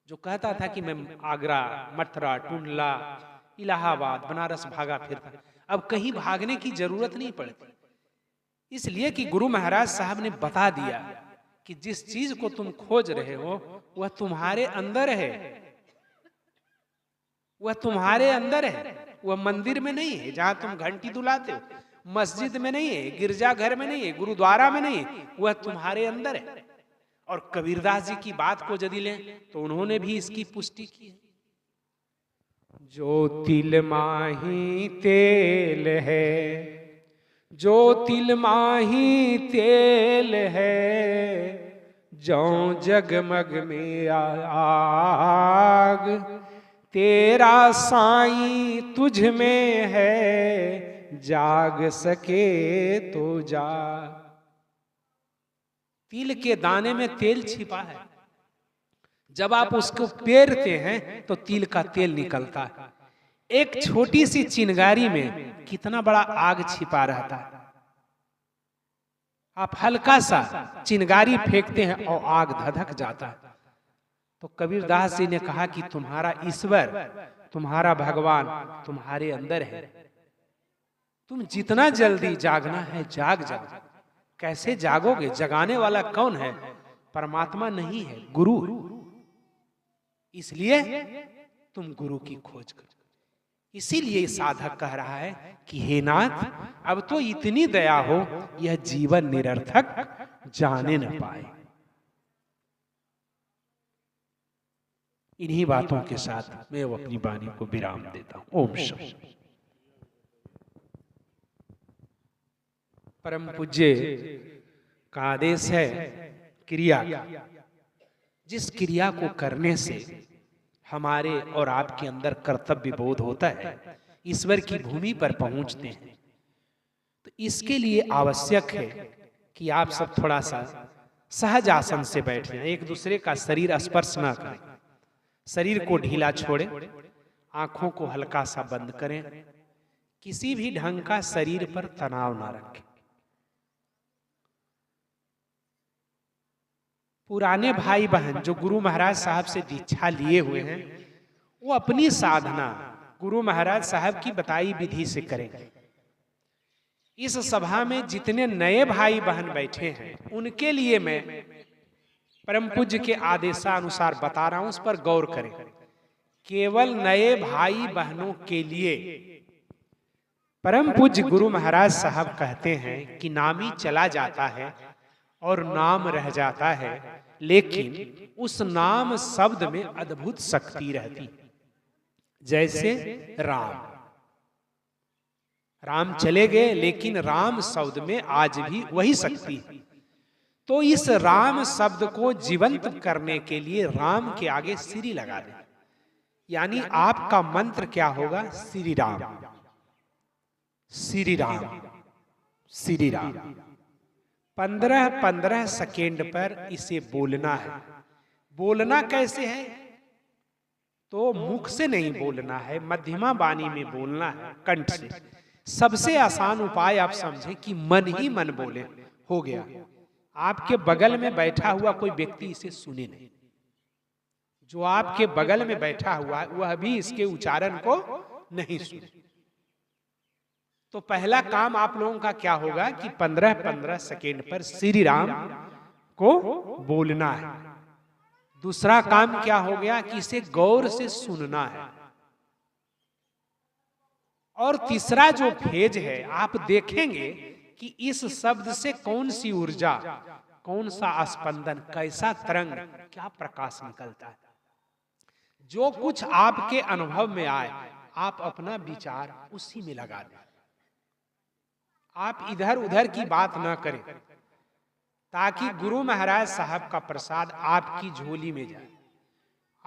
जो कहता था कि मैं आगरा, मथुरा, टुंडला, इलाहाबाद, बनारस भागा फिरता, अब कहीं भागने की जरूरत नहीं पड़ती, इसलिए कि गुरु महाराज साहब ने बता दिया कि जिस चीज को तुम खोज रहे हो वह तुम्हारे अंदर है, वह तुम्हारे अंदर है, वह मंदिर में नहीं है जहां तुम घंटी दुलाते हो, मस्जिद में नहीं है, गिरजाघर में नहीं है, गुरुद्वारा में नहीं है, वह तुम्हारे अंदर है। और कबीरदास जी की बात को यदि लें तो उन्होंने भी इसकी पुष्टि की है। जो तिल माही तेल है, जो तिल माही तेल है, जो जगमग में आग, तेरा साईं तुझ में है, जाग सके तो जाग। तिल के दाने में तेल छिपा है, जब आप उसको पेरते हैं तो तिल का तेल निकलता है। एक छोटी सी चिंगारी में कितना बड़ा आग छिपा रहता है। आप हल्का सा चिंगारी फेंकते हैं और आग धधक जाता है। तो कबीरदास जी ने कहा कि तुम्हारा ईश्वर, तुम्हारा भगवान तुम्हारे अंदर है, तुम जितना जल्दी जागना है जाग जाओ। कैसे जागोगे? जगाने वाला कौन है? परमात्मा नहीं है, गुरु। इसलिए तुम गुरु की खोज करो। इसीलिए साधक कह रहा है कि हे नाथ, अब तो इतनी दया हो, यह जीवन निरर्थक जाने न पाए। इन्हीं बातों के साथ मैं अपनी वाणी को विराम देता हूं। ओम शांति। परम पूज्य का आदेश है क्रिया, जिस क्रिया को करने से हमारे और आपके अंदर कर्तव्य बोध होता है, ईश्वर की भूमि पर पहुंचते हैं। तो इसके लिए आवश्यक है कि आप सब थोड़ा सा सहज आसन से बैठ जाएं, एक दूसरे का शरीर स्पर्श ना करें, शरीर को ढीला छोड़ें, आंखों को हल्का सा बंद करें, किसी भी ढंग का शरीर पर तनाव ना रखें। पुराने भाई बहन जो गुरु महाराज साहब से दीक्षा लिए हुए हैं, वो अपनी साधना गुरु महाराज साहब की बताई विधि से करेंगे। इस सभा में जितने नए भाई बहन बैठे हैं, उनके लिए मैं परम पूज्य के आदेशानुसार बता रहा हूं, उस पर गौर करें। केवल नए भाई बहनों के लिए परम पूज्य गुरु महाराज साहब कहते हैं कि नामी चला जाता है और नाम रह जाता है, लेकिन उस नाम शब्द में अद्भुत शक्ति रहती। जैसे राम चले गए, लेकिन राम शब्द में आज भी वही शक्ति है। तो इस राम शब्द को जीवंत करने के लिए राम के आगे श्री लगा दें, यानी आपका मंत्र क्या होगा? श्री राम, श्री राम, श्री राम। 15-15 सेकेंड पर इसे बोलना है। बोलना कैसे है? तो मुख से नहीं बोलना है, मध्यमा वाणी में बोलना है, कंठ से। सबसे आसान उपाय आप समझें कि मन ही मन बोले, हो गया। आपके बगल में बैठा हुआ कोई व्यक्ति इसे सुने नहीं। जो आपके बगल में बैठा हुआ है वह भी इसके उच्चारण को नहीं सुने। तो पहला काम आप लोगों का क्या होगा कि 15-15 सेकेंड पर श्री राम को बोलना है। दूसरा काम क्या हो गया कि इसे गौर से सुनना है। और तीसरा जो फेज है, आप देखेंगे कि इस शब्द से कौन सी ऊर्जा, कौन सा स्पंदन, कैसा तरंग, क्या प्रकाश निकलता है। जो कुछ आपके अनुभव में आए, आप अपना विचार उसी में लगा दें। आप इधर उधर की बात ना करें, ताकि गुरु महाराज साहब का प्रसाद आपकी झोली में जाए,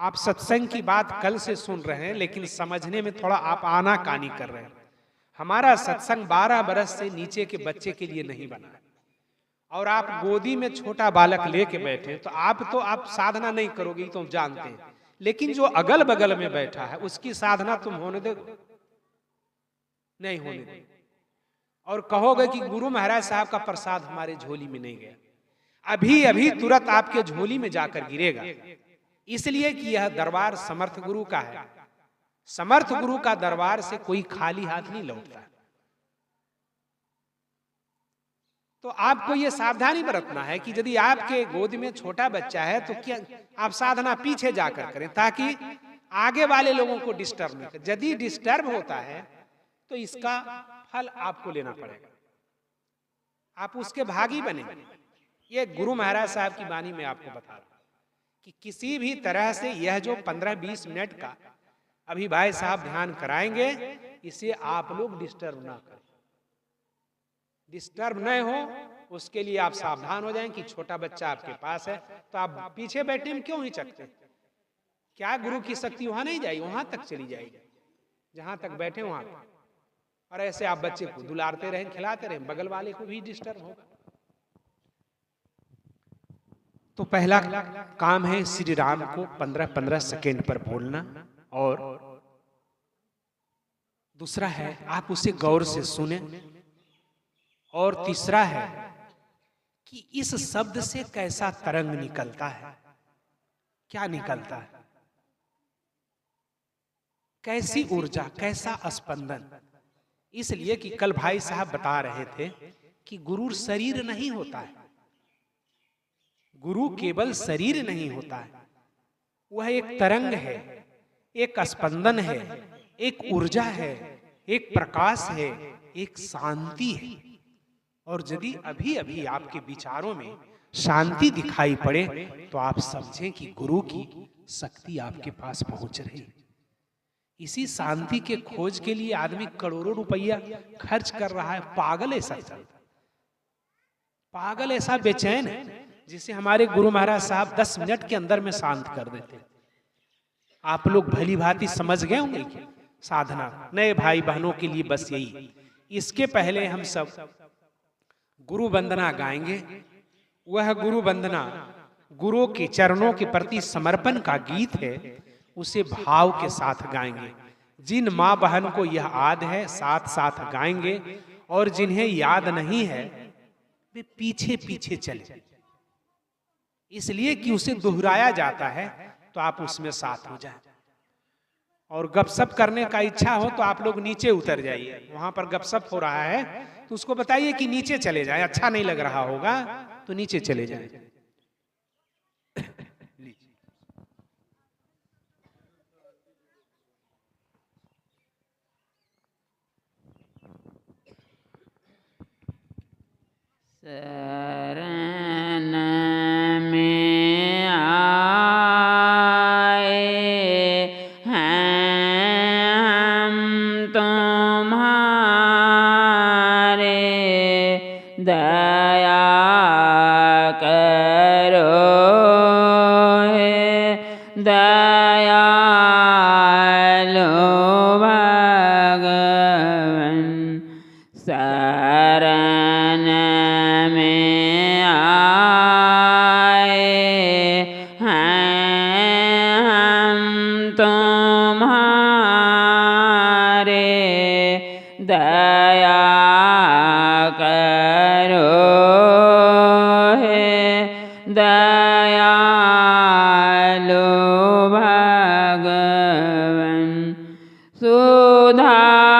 आप सत्संग की बात कल से सुन रहे हैं, लेकिन समझने में थोड़ा आप आनाकानी कर रहे हैं। हमारा सत्संग 12 बरस से नीचे के बच्चे के लिए नहीं बना है। और आप गोदी में छोटा बालक लेके बैठे तो आप साधना नहीं करोगे, तो जानते हैं। लेकिन जो अगल बगल में बैठा है उसकी साधना तुम होने दो, नहीं होने दो। और कहोगे कि गुरु महाराज साहब का प्रसाद हमारे झोली में नहीं गया, अभी अभी तुरंत आपके झोली में जाकर गिरेगा। इसलिए कि यह दरबार समर्थ गुरु का है। समर्थ गुरु का दरबार से कोई खाली हाथ नहीं लौटता। तो आपको यह सावधानी बरतना है कि यदि आपके गोद में छोटा बच्चा है तो क्या आप साधना पीछे जाकर करें, ताकि आगे वाले लोगों को डिस्टर्ब नहीं करें। यदि डिस्टर्ब होता है तो इसका फल आपको लेना पड़ेगा, आप उसके भागी बनेंगे। ये गुरु महाराज साहब की वाणी में आपको बता रहा हूं कि किसी भी तरह से यह जो 15-20 मिनट का अभी भाई साहब ध्यान कराएंगे, इसे आप लोग डिस्टर्ब ना करें। डिस्टर्ब न हो उसके लिए आप सावधान हो जाएं कि छोटा बच्चा आपके पास है तो आप पीछे बैठे में क्यों हिचकते? क्या गुरु की शक्ति वहां नहीं जाएगी? वहां तक चली जाएगी जहां तक बैठे वहां तक। और ऐसे आप बच्चे को दुलारते रहें, खिलाते रहें, बगल वाले को भी डिस्टर्ब होगा। तो पहला काम है श्री राम को 15-15 सेकेंड पर बोलना, और दूसरा है आप उसे गौर से सुने, और तीसरा है कि इस शब्द से कैसा तरंग निकलता है, क्या निकलता है, कैसी ऊर्जा, कैसा स्पंदन। इसलिए कि कल भाई साहब बता रहे थे कि गुरु शरीर नहीं होता है, गुरु केवल शरीर नहीं होता है, वह एक तरंग है, एक स्पंदन है, एक ऊर्जा है, एक प्रकाश है, एक शांति है। और यदि अभी अभी आपके विचारों में शांति दिखाई पड़े तो आप समझें कि गुरु की शक्ति आपके पास पहुंच रही है। इसी शांति के खोज के लिए आदमी करोड़ों रुपया खर्च कर रहा है। पागल ऐसा चलता, पागल ऐसा बेचैन है जिसे हमारे गुरु महाराज साहब 10 मिनट के अंदर में शांत कर देते। आप लोग भली भांति समझ गए होंगे कि साधना नए भाई बहनों के लिए बस यही। इसके पहले हम सब गुरु वंदना गाएंगे। वह गुरु वंदना गुरु के चरणों के प्रति समर्पण का गीत है, उसे भाव के साथ गाएंगे। जिन माँ बहन को यह याद है साथ साथ गाएंगे, और जिन्हें याद नहीं है वे पीछे पीछे चले, इसलिए कि उसे दोहराया जाता है तो आप उसमें साथ हो जाए। और गपशप करने का इच्छा हो तो आप लोग नीचे उतर जाइए, वहां पर गपशप हो रहा है तो उसको बताइए कि नीचे चले जाए। अच्छा नहीं लग रहा होगा तो नीचे चले जाए। शरण में आए हैं हम तुम्हारे, दया करो हे दयालु भगवन। शरण में आए हैं हम तुम्हारे, दया करो हे दयालु भगवन। सुधारो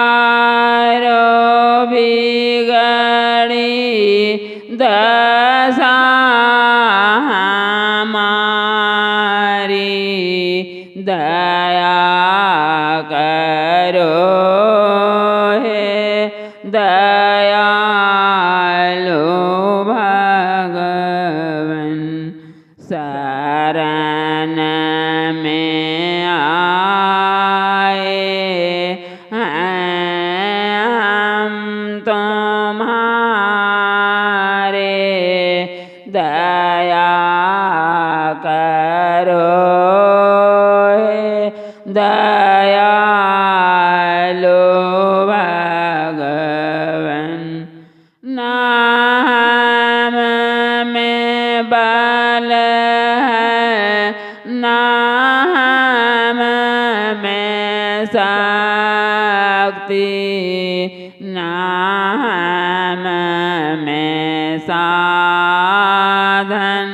बिगड़ी दशा हमारी, दया करो हे दयालु भगवन। शरण में आए हैं हम तुम्हारे, दया करो दयालु भगवन नाम में बल है नाम में शक्ति नाम में साधन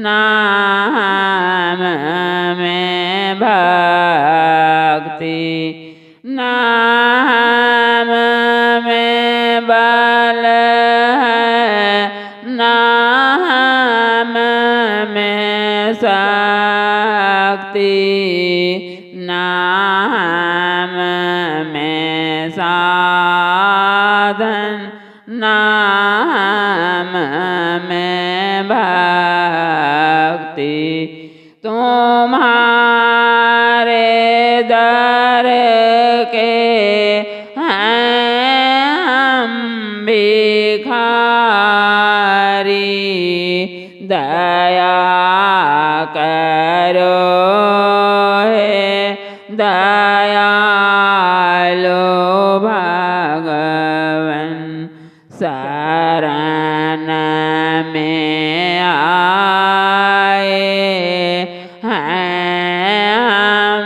नाम में भक्ति नाम में बल है नाम में शक्ति नाम में साधन नाम में भक्ति तुम्हारे दर के हैं हम भिखारी दया करो हे दयालु भगवन शरण में आए हैं हम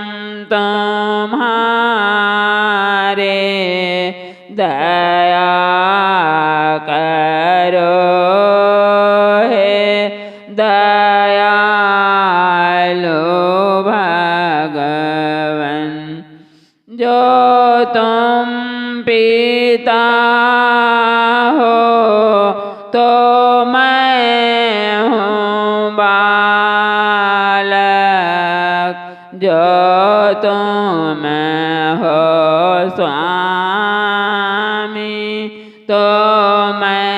तुम्हारे दया करो हे दयालु भगवन जो तुम पिता हो तो मैं हूँ बालक जो तुम हो स्वामी तो मैं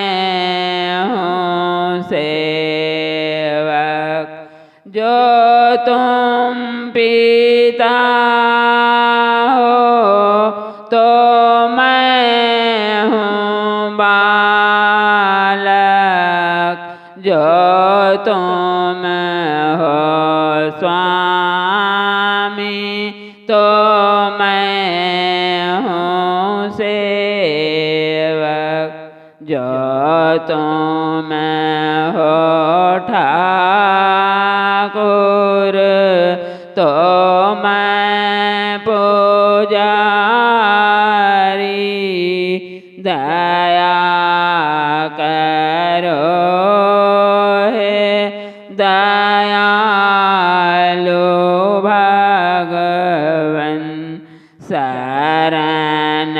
हूँ सेवक जो तुम पिता हो तो मैं हूँ बालक जो तुम हो स्वामी तो मैं हूँ सेवक जो तुम हो ठाकुर तो मैं पुजारी दया करो हे दयालु भगवन शरण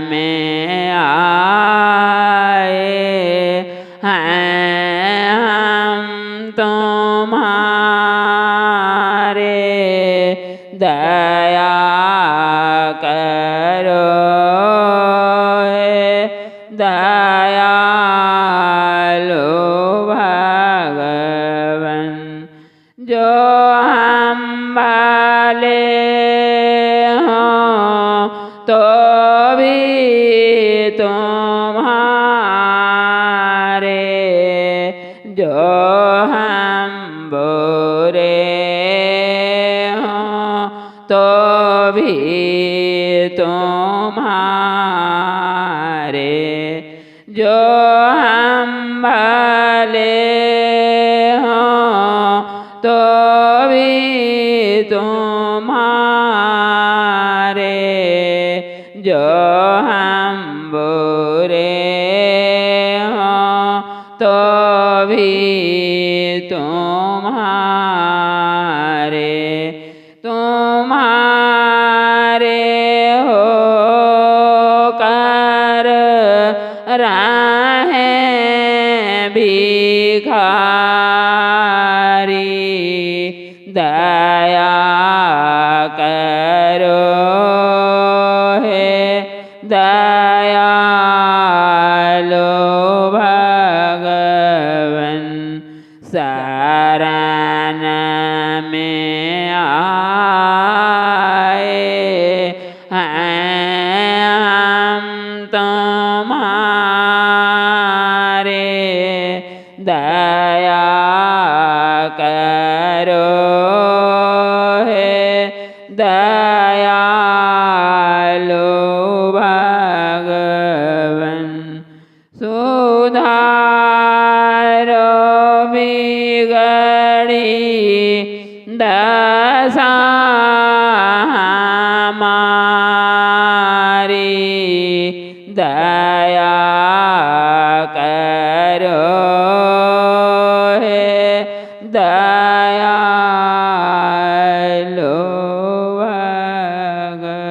में आए हैं हम तुम्हारे दया करो हे दयालु भगवन जो हम भले हों तो भी तुम्हारे जो हम बुरे हों तो भी तुम्हारे जो हम भले हों तो भी तुम्हारे जो हम बुरे हों तो भी तुम्हारे तुम्हारे हो कर रहें भिखारी दया करो हे दयालु भगवन शरण में आए हैं हम तुम्हारे दया करो हे दया दयालो भगवन सुधारो बिगड़ी दशा हमारी दया करो हे दयालो भगवन।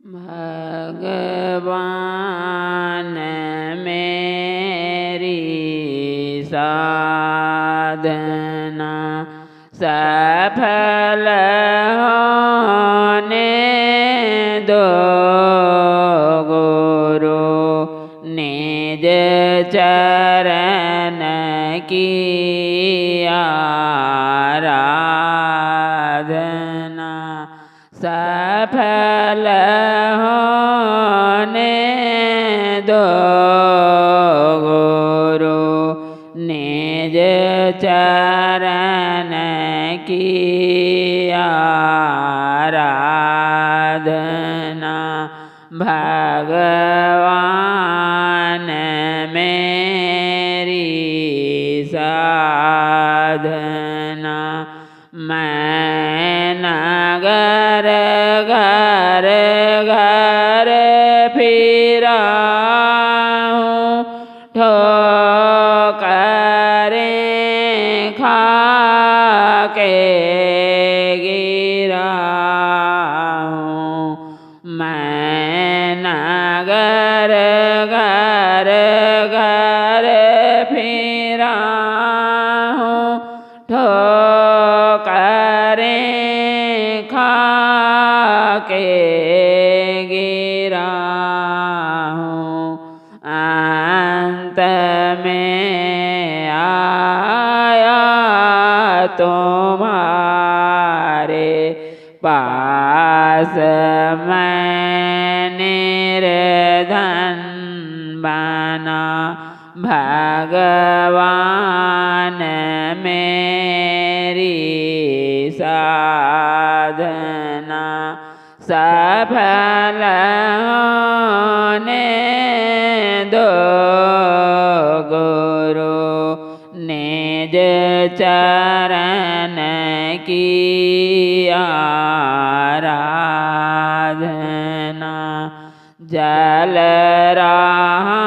भगवान मेरी साधना सफल होने दो गुरु निज चरण की आराधना सफल होने दो गुरु निज चरण की आराधना भगवान मेरी साधना मैं नगर घर घर फिरा हूँ ठोकरें खा के गिरा हूँ मैं नगर घर घर फिरा हूँ ठोकरें खा के गिरा हूँ अंत में आया तुम्हारे पास मैं निर्धन बना भगवान मेरी साधना सफल होने दो गुरु निज चरण की आराधना जल रहा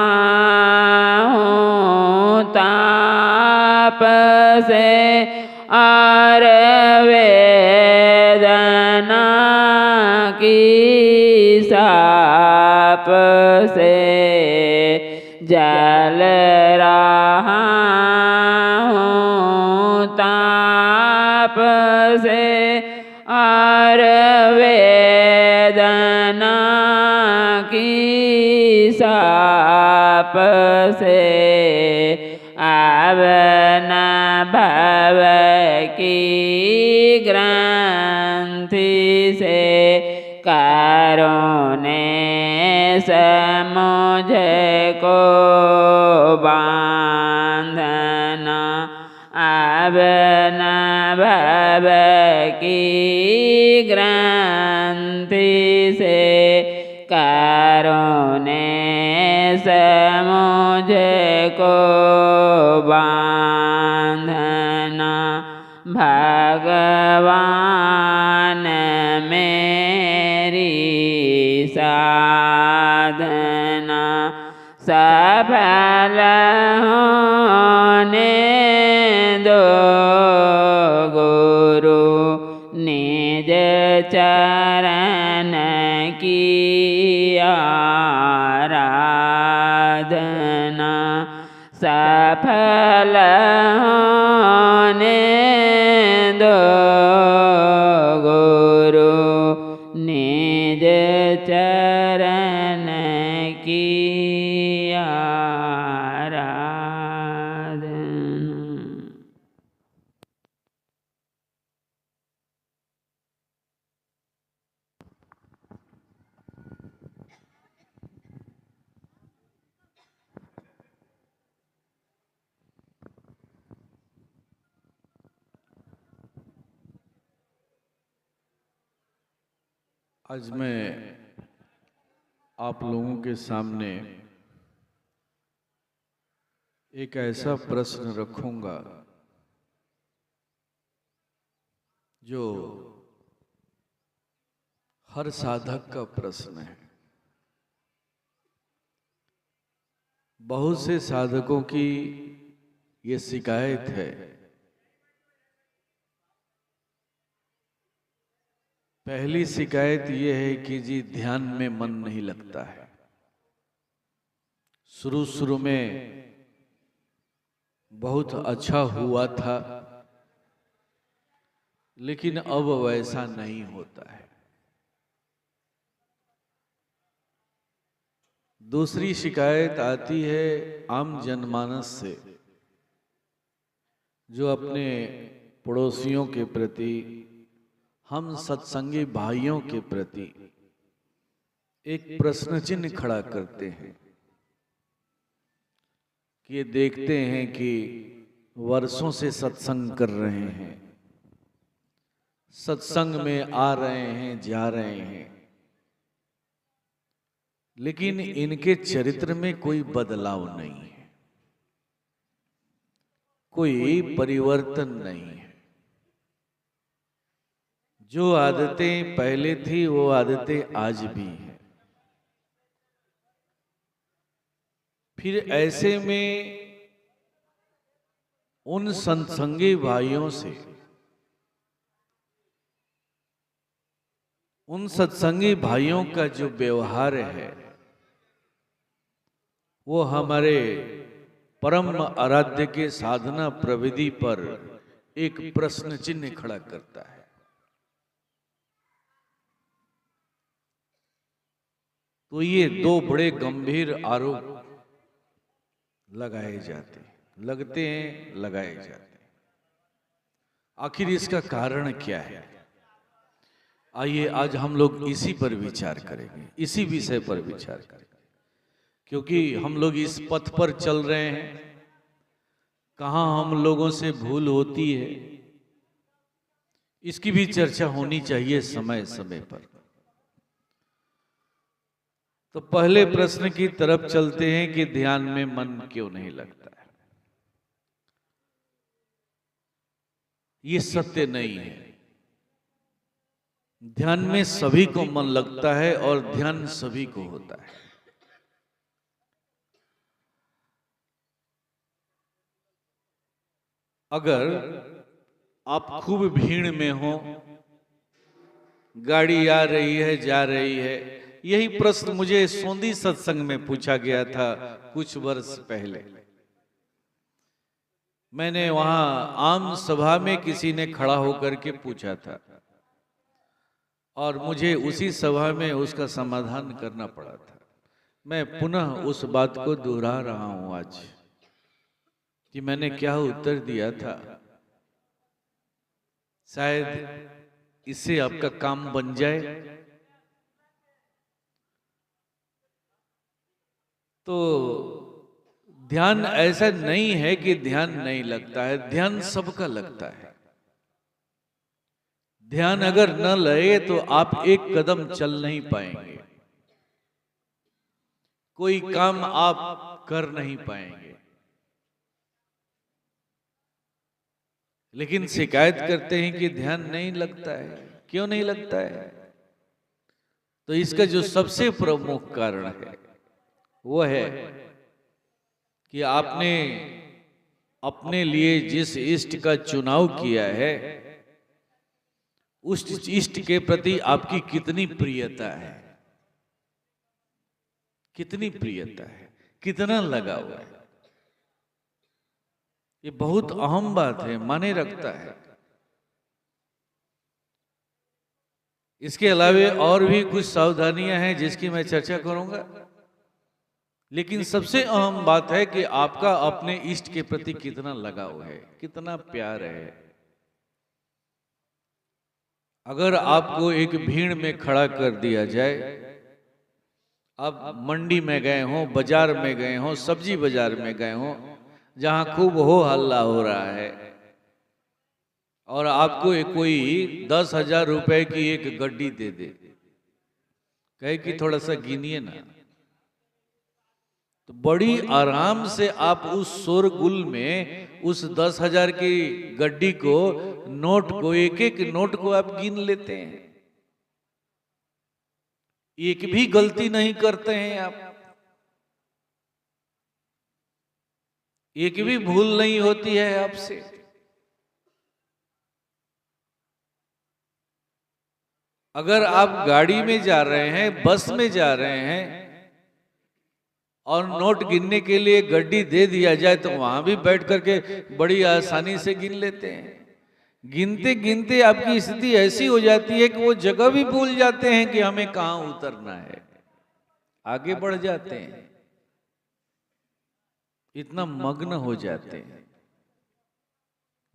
हूँ ताप से और वेदना की साप से जल रहा हूँ ताप से और वेदना की साप से अब न भव की ग्रंथि से करुणे से मुझको बांधना अब न भव की ग्रंथि से करुणे से मुझको बांधना भगवान मेरी साधना सफल होने दो गुरु निज चरण की आराधना सफल होने दो गुरु निज चरण की आराधना। आज मैं आप लोगों के सामने एक ऐसा प्रश्न रखूंगा जो हर साधक का प्रश्न है। बहुत से साधकों की ये शिकायत है पहली शिकायत ये है कि जी ध्यान में मन नहीं लगता है। शुरू शुरू में बहुत अच्छा हुआ था, लेकिन अब वैसा नहीं होता है। दूसरी शिकायत आती है आम जनमानस से, जो अपने पड़ोसियों के प्रति, हम सत्संगी भाइयों के प्रति एक प्रश्न चिन्ह खड़ा करते हैं कि ये देखते हैं कि वर्षों से सत्संग कर रहे हैं, सत्संग में आ रहे हैं, जा रहे हैं, लेकिन इनके चरित्र में कोई बदलाव नहीं है, कोई परिवर्तन नहीं है। जो आदतें पहले थी वो आदतें आज भी हैं। फिर ऐसे में उन सत्संगी भाइयों से, उन सत्संगी भाइयों का जो व्यवहार है वो हमारे परम आराध्य के साधना प्रविधि पर एक प्रश्न चिन्ह खड़ा करता है। तो ये दो बड़े गंभीर आरोप लगाए जाते हैं, लगते हैं, लगाए जाते हैं। आखिर इसका कारण क्या है? आइए आज हम लोग इसी पर विचार करेंगे, इसी विषय पर विचार करेंगे, क्योंकि हम लोग इस पथ पर चल रहे हैं। कहाँ हम लोगों से भूल होती है, इसकी भी चर्चा होनी चाहिए समय समय पर। तो पहले प्रश्न की तरफ चलते हैं कि ध्यान में मन क्यों नहीं लगता है। ये सत्य नहीं है। ध्यान में सभी को मन लगता है और ध्यान सभी को होता है। अगर आप खूब भीड़ में हो, गाड़ी आ रही है, जा रही है, यही प्रश्न मुझे सोंदी सत्संग में पूछा गया था कुछ वर्ष पहले। मैंने वहां आम सभा में किसी ने खड़ा होकर के पूछा था और मुझे उसी सभा में उसका समाधान करना पड़ा था। मैं पुनः उस बात को दोहरा रहा हूं आज कि मैंने क्या उत्तर दिया था। शायद इससे आपका काम बन जाए। तो ध्यान ऐसा नहीं है कि ध्यान नहीं लगता है, ध्यान सबका लगता है। ध्यान अगर न लगे तो आप एक कदम चल नहीं पाएंगे, कोई काम आप कर नहीं पाएंगे। लेकिन शिकायत करते हैं कि ध्यान नहीं लगता है। क्यों नहीं लगता है? तो इसका जो सबसे प्रमुख कारण है वो है कि आपने अपने लिए जिस इष्ट का चुनाव किया है, उस इष्ट के प्रति आपकी कितनी प्रियता है, कितनी प्रियता है, कितना लगाव है। ये बहुत अहम बात है, माने रखता है। इसके अलावे और भी कुछ सावधानियां हैं जिसकी मैं चर्चा करूंगा, लेकिन सबसे अहम बात है कि आपका अपने इष्ट के प्रति कितना लगाव है, कितना प्यार है। अगर आपको एक भीड़ में खड़ा कर दिया जाए, आप मंडी में गए हो, बाजार में गए हो, सब्जी बाजार में गए हो, जहां खूब हो हल्ला हो रहा है, और आपको कोई 10,000 रुपए की एक गड्डी दे दे, कहे कि थोड़ा सा गिनिए ना, तो बड़ी आराम से आप उस शोरगुल में उस 10,000 की गड्डी को, नोट को, एक एक नोट को आप गिन लेते हैं। एक भी गलती नहीं करते हैं आप, एक भी भूल नहीं होती है आपसे। अगर आप गाड़ी में जा रहे हैं, बस में जा रहे हैं और नोट गिनने के लिए गड्डी दे दिया जाए तो वहां भी बैठ करके बड़ी आसानी से गिन लेते हैं। गिनते गिनते आपकी स्थिति ऐसी हो जाती है कि वो जगह भी भूल जाते हैं कि हमें कहां उतरना है, आगे बढ़ जाते हैं, इतना मग्न हो जाते हैं।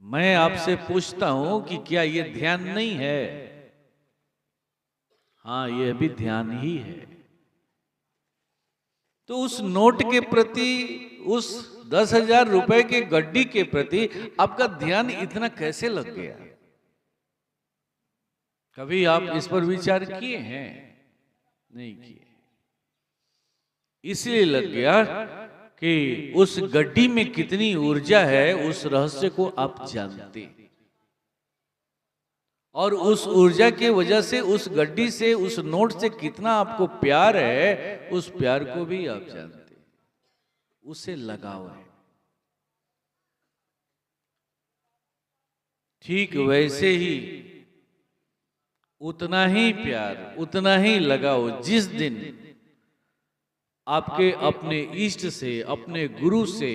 मैं आपसे पूछता हूं कि क्या ये ध्यान नहीं है? हाँ, यह भी ध्यान ही है। तो उस नोट के प्रति, उस 10,000 रुपए के गड्डी के प्रति आपका ध्यान इतना कैसे लग गया? कभी आप इस पर विचार किए हैं? नहीं किए। इसलिए लग गया कि उस गड्डी में कितनी ऊर्जा है, उस रहस्य को आप जानते हैं। और उस ऊर्जा के वजह से उस गड्डी से, उस नोट से कितना आपको प्यार है, उस प्यार को भी आप जानते हैं, उससे लगाव है। ठीक वैसे ही उतना ही प्यार, उतना ही लगाव जिस दिन आपके अपने इष्ट से, अपने गुरु से,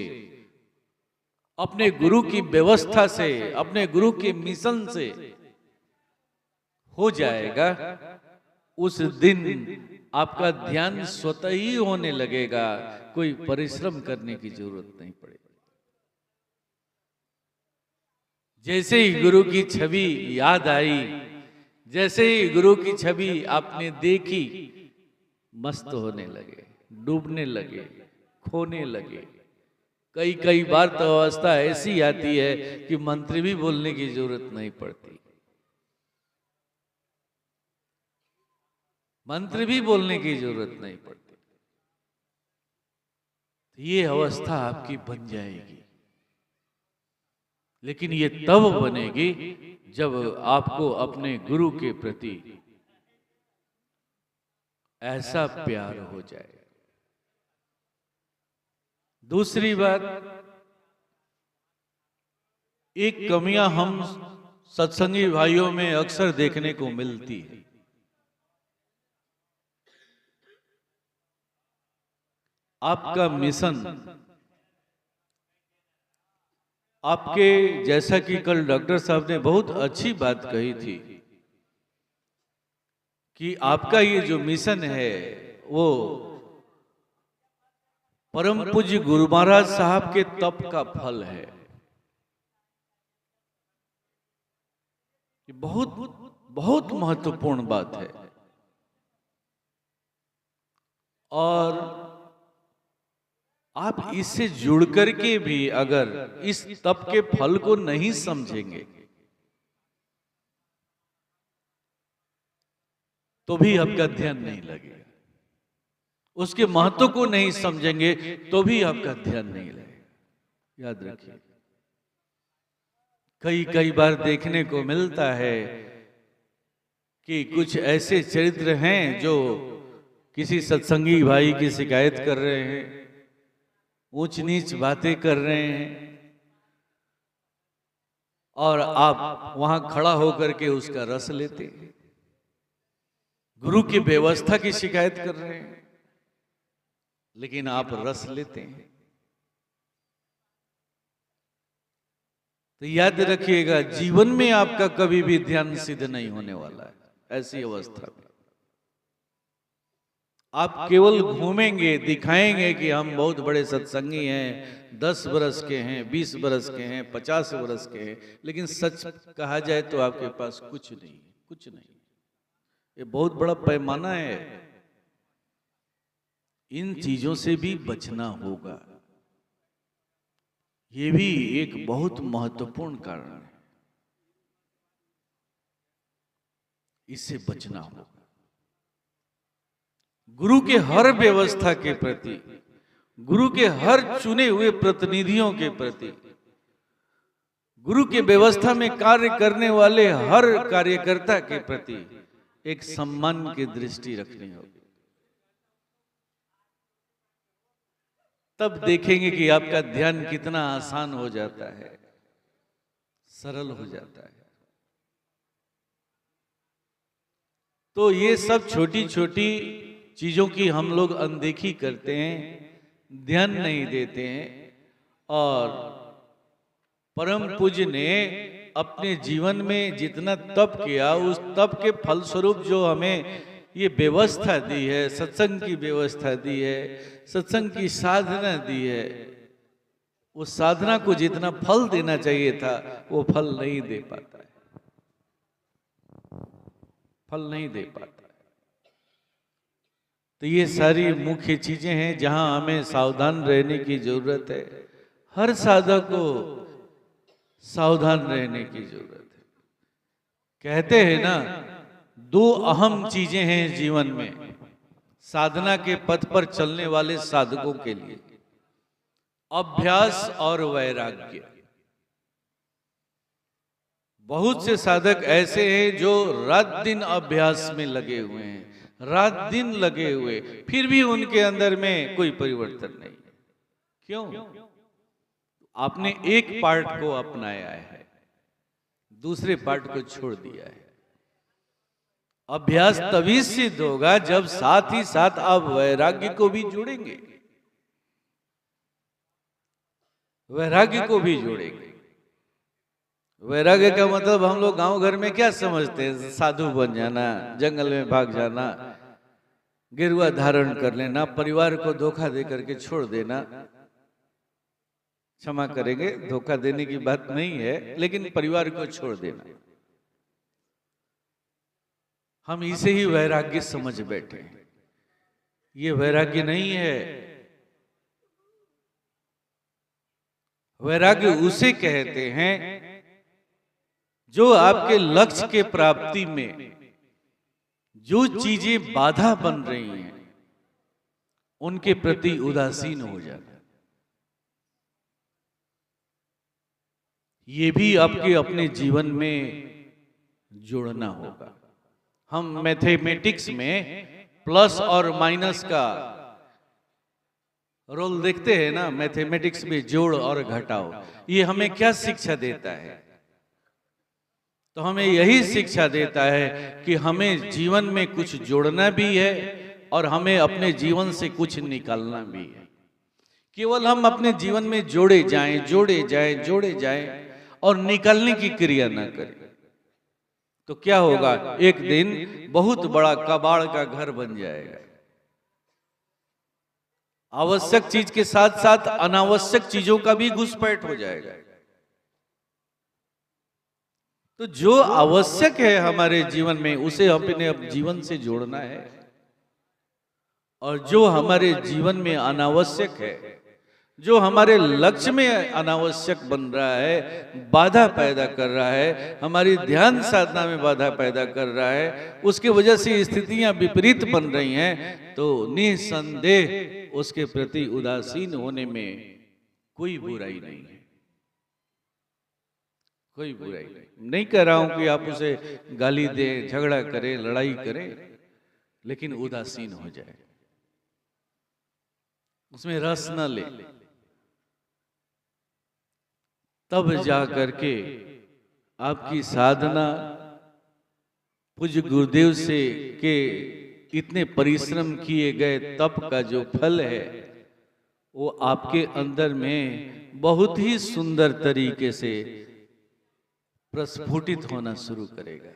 अपने गुरु की व्यवस्था से, अपने गुरु के मिशन से हो जाएगा, उस दिन आपका ध्यान स्वतः ही होने लगेगा, कोई परिश्रम करने की जरूरत नहीं पड़ेगी। जैसे ही गुरु की छवि याद आई, जैसे ही गुरु की छवि आपने देखी, मस्त होने लगे, डूबने लगे, खोने लगे। कई कई बार तो अवस्था ऐसी आती है कि मंत्र भी बोलने की जरूरत नहीं पड़ती, मंत्र भी बोलने की जरूरत नहीं पड़ती। ये अवस्था आपकी बन जाएगी, लेकिन ये तब बनेगी जब आपको अपने गुरु के प्रति ऐसा प्यार हो जाए। दूसरी बात, एक कमियां हम सत्संगी भाइयों में अक्सर देखने को मिलती है। आपका मिशन, आपके, जैसा कि कल डॉक्टर साहब ने बहुत अच्छी बात कही थी कि आपका ये जो मिशन है वो परम पूज्य गुरु महाराज साहब के तप का फल है। ये बहुत बहुत महत्वपूर्ण बात है। और आप इससे जुड़ करके भी अगर इस तप के फल को नहीं समझेंगे तो भी आपका ध्यान नहीं लगेगा, उसके महत्व को नहीं समझेंगे तो भी आपका ध्यान नहीं लगेगा। याद रखिए, कई कई बार देखने को मिलता है कि कुछ ऐसे चरित्र हैं जो किसी सत्संगी भाई की शिकायत कर रहे हैं, ऊंच नीच बातें कर रहे हैं, और आप वहां खड़ा होकर के उसका रस लेते हैं। गुरु की व्यवस्था की शिकायत कर रहे हैं, लेकिन आप रस लेते हैं। तो याद रखिएगा, जीवन में आपका कभी भी ध्यान सिद्ध नहीं होने वाला है। ऐसी अवस्था में आप केवल घूमेंगे, दिखाएंगे कि हम बहुत बड़े सत्संगी हैं, 10 बरस के हैं, 20 बरस के हैं, 50 बरस के हैं, लेकिन सच कहा जाए तो आपके पास कुछ नहीं, कुछ नहीं। ये बहुत बड़ा पैमाना है। इन चीजों से भी बचना होगा। ये भी एक बहुत महत्वपूर्ण कारण है, इससे बचना होगा। गुरु के हर व्यवस्था के प्रति, गुरु के हर चुने हुए प्रतिनिधियों के प्रति, गुरु के व्यवस्था में कार्य करने वाले हर कार्यकर्ता के प्रति एक सम्मान की दृष्टि रखनी होगी। तब देखेंगे कि आपका ध्यान कितना आसान हो जाता है, सरल हो जाता है। तो ये सब छोटी छोटी चीजों की हम लोग अनदेखी करते हैं, ध्यान नहीं देते हैं। और परम पूज्य ने अपने जीवन में जितना तप किया, उस तप के फलस्वरूप जो हमें ये व्यवस्था दी है, सत्संग की व्यवस्था दी है, सत्संग की साधना दी है, उस साधना को जितना फल देना चाहिए था वो फल नहीं दे पाता है, फल नहीं दे पाता है। तो ये सारी मुख्य चीजें हैं जहां हमें सावधान रहने की जरूरत है। हर साधक को सावधान रहने की जरूरत है। कहते हैं ना, दो अहम चीजें हैं जीवन में साधना के पथ पर चलने वाले साधकों के लिए, अभ्यास और वैराग्य। बहुत से साधक ऐसे हैं जो रात दिन अभ्यास में लगे हुए हैं, रात दिन लगे हुए, फिर भी उनके अंदर में कोई परिवर्तन नहीं है। क्यों? आपने एक पार्ट को अपनाया है, दूसरे पार्ट को छोड़ दिया है। अभ्यास तभी सिद्ध होगा जब साथ ही साथ आप वैराग्य को भी जोड़ेंगे, वैराग्य को भी जोड़ेंगे। वैराग्य का मतलब हम लोग गांव घर में क्या समझते हैं? साधु बन जाना, जंगल में भाग जाना, गेरुआ धारण कर लेना, परिवार को धोखा दे करके छोड़ देना। क्षमा करेंगे, धोखा देने की बात नहीं है, लेकिन परिवार को छोड़ देना। हम इसे ही वैराग्य समझ बैठे हैं। ये वैराग्य नहीं है। वैराग्य उसे कहते हैं जो आपके लक्ष्य के प्राप्ति में जो चीजें बाधा बन रही हैं उनके प्रति उदासीन हो जाना। ये भी आपके अपने जीवन में जोड़ना होगा। हम मैथमेटिक्स में प्लस और माइनस का रोल देखते हैं ना, मैथमेटिक्स में जोड़ और घटाओ। ये हमें क्या शिक्षा देता है? तो हमें यही शिक्षा देता है कि हमें जीवन में कुछ जोड़ना भी है और हमें अपने जीवन से कुछ निकालना भी है। केवल हम अपने जीवन में जोड़े जाएं, जोड़े जाएं, जोड़े जाएं और निकालने की क्रिया ना करें तो क्या होगा? एक दिन बहुत बड़ा कबाड़ का घर बन जाएगा। आवश्यक चीज के साथ साथ अनावश्यक चीजों का भी घुसपैठ हो जाएगा। तो जो आवश्यक है हमारे जीवन में उसे अपने जीवन से जोड़ना है, और जो हमारे जीवन में अनावश्यक है, जो हमारे लक्ष्य में अनावश्यक बन रहा है, बाधा पैदा कर रहा है, हमारी ध्यान साधना में बाधा पैदा कर रहा है, उसकी वजह से स्थितियां विपरीत बन रही हैं, तो निसंदेह उसके प्रति उदासीन होने में कोई बुराई नहीं है। कोई बुराई नहीं कह रहा हूं कि आप उसे गाली दें, झगड़ा करें, लड़ाई करें, लेकिन उदासीन हो जाए, उसमें रस न ले, तब जा करके आपकी साधना पूज्य गुरुदेव से के इतने परिश्रम किए गए तप का जो फल है वो आपके अंदर में बहुत ही सुंदर तरीके से प्रस्फुटित होना शुरू करेगा,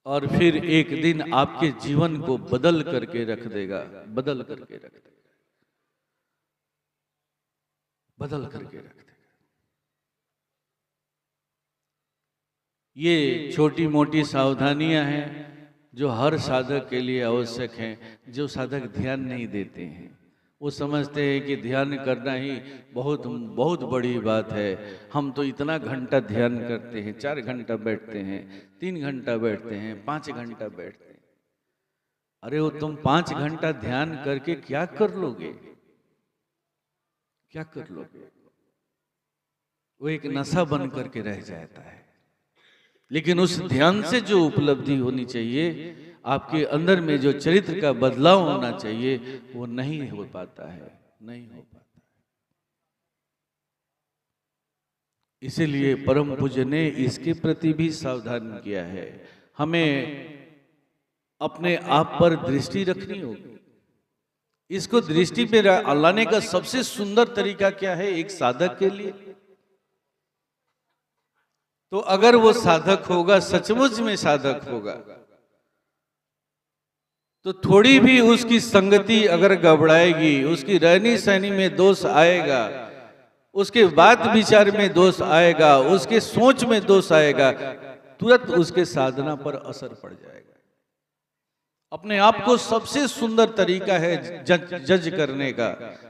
और फिर एक दिन आपके जीवन को बदल करके रख देगा, बदल करके रख देगा, बदल करके रख देगा। ये छोटी मोटी सावधानियां हैं जो हर साधक के लिए आवश्यक हैं। जो साधक ध्यान नहीं देते हैं वो समझते हैं कि ध्यान करना ही बहुत बहुत बड़ी बात है। हम तो इतना घंटा ध्यान करते हैं, 4 घंटा बैठते हैं, 3 घंटा बैठते हैं, 5 घंटा बैठते हैं। अरे वो तुम 5 घंटा ध्यान करके क्या कर लोगे? क्या कर लोगे? वो एक नशा बन करके रह जाता है। लेकिन उस ध्यान से जो उपलब्धि होनी चाहिए, आपके अंदर में जो चरित्र का बदलाव होना चाहिए, वो नहीं हो पाता है, नहीं हो पाता। इसीलिए परम पूज्य ने इसके प्रति भी सावधान किया है। हमें अपने आप पर दृष्टि रखनी होगी। इसको दृष्टि पे लाने का सबसे सुंदर तरीका क्या है एक साधक के लिए? तो अगर वो साधक होगा, सचमुच में साधक होगा, तो थोड़ी भी उसकी संगति अगर गड़बड़ाएगी, उसकी रहनी सहनी में दोष आएगा, उसके बात विचार में दोष आएगा, उसके सोच में दोष आएगा, तुरंत उसके साधना पर असर पड़ जाएगा। अपने आप को सबसे सुंदर तरीका है जज करने का,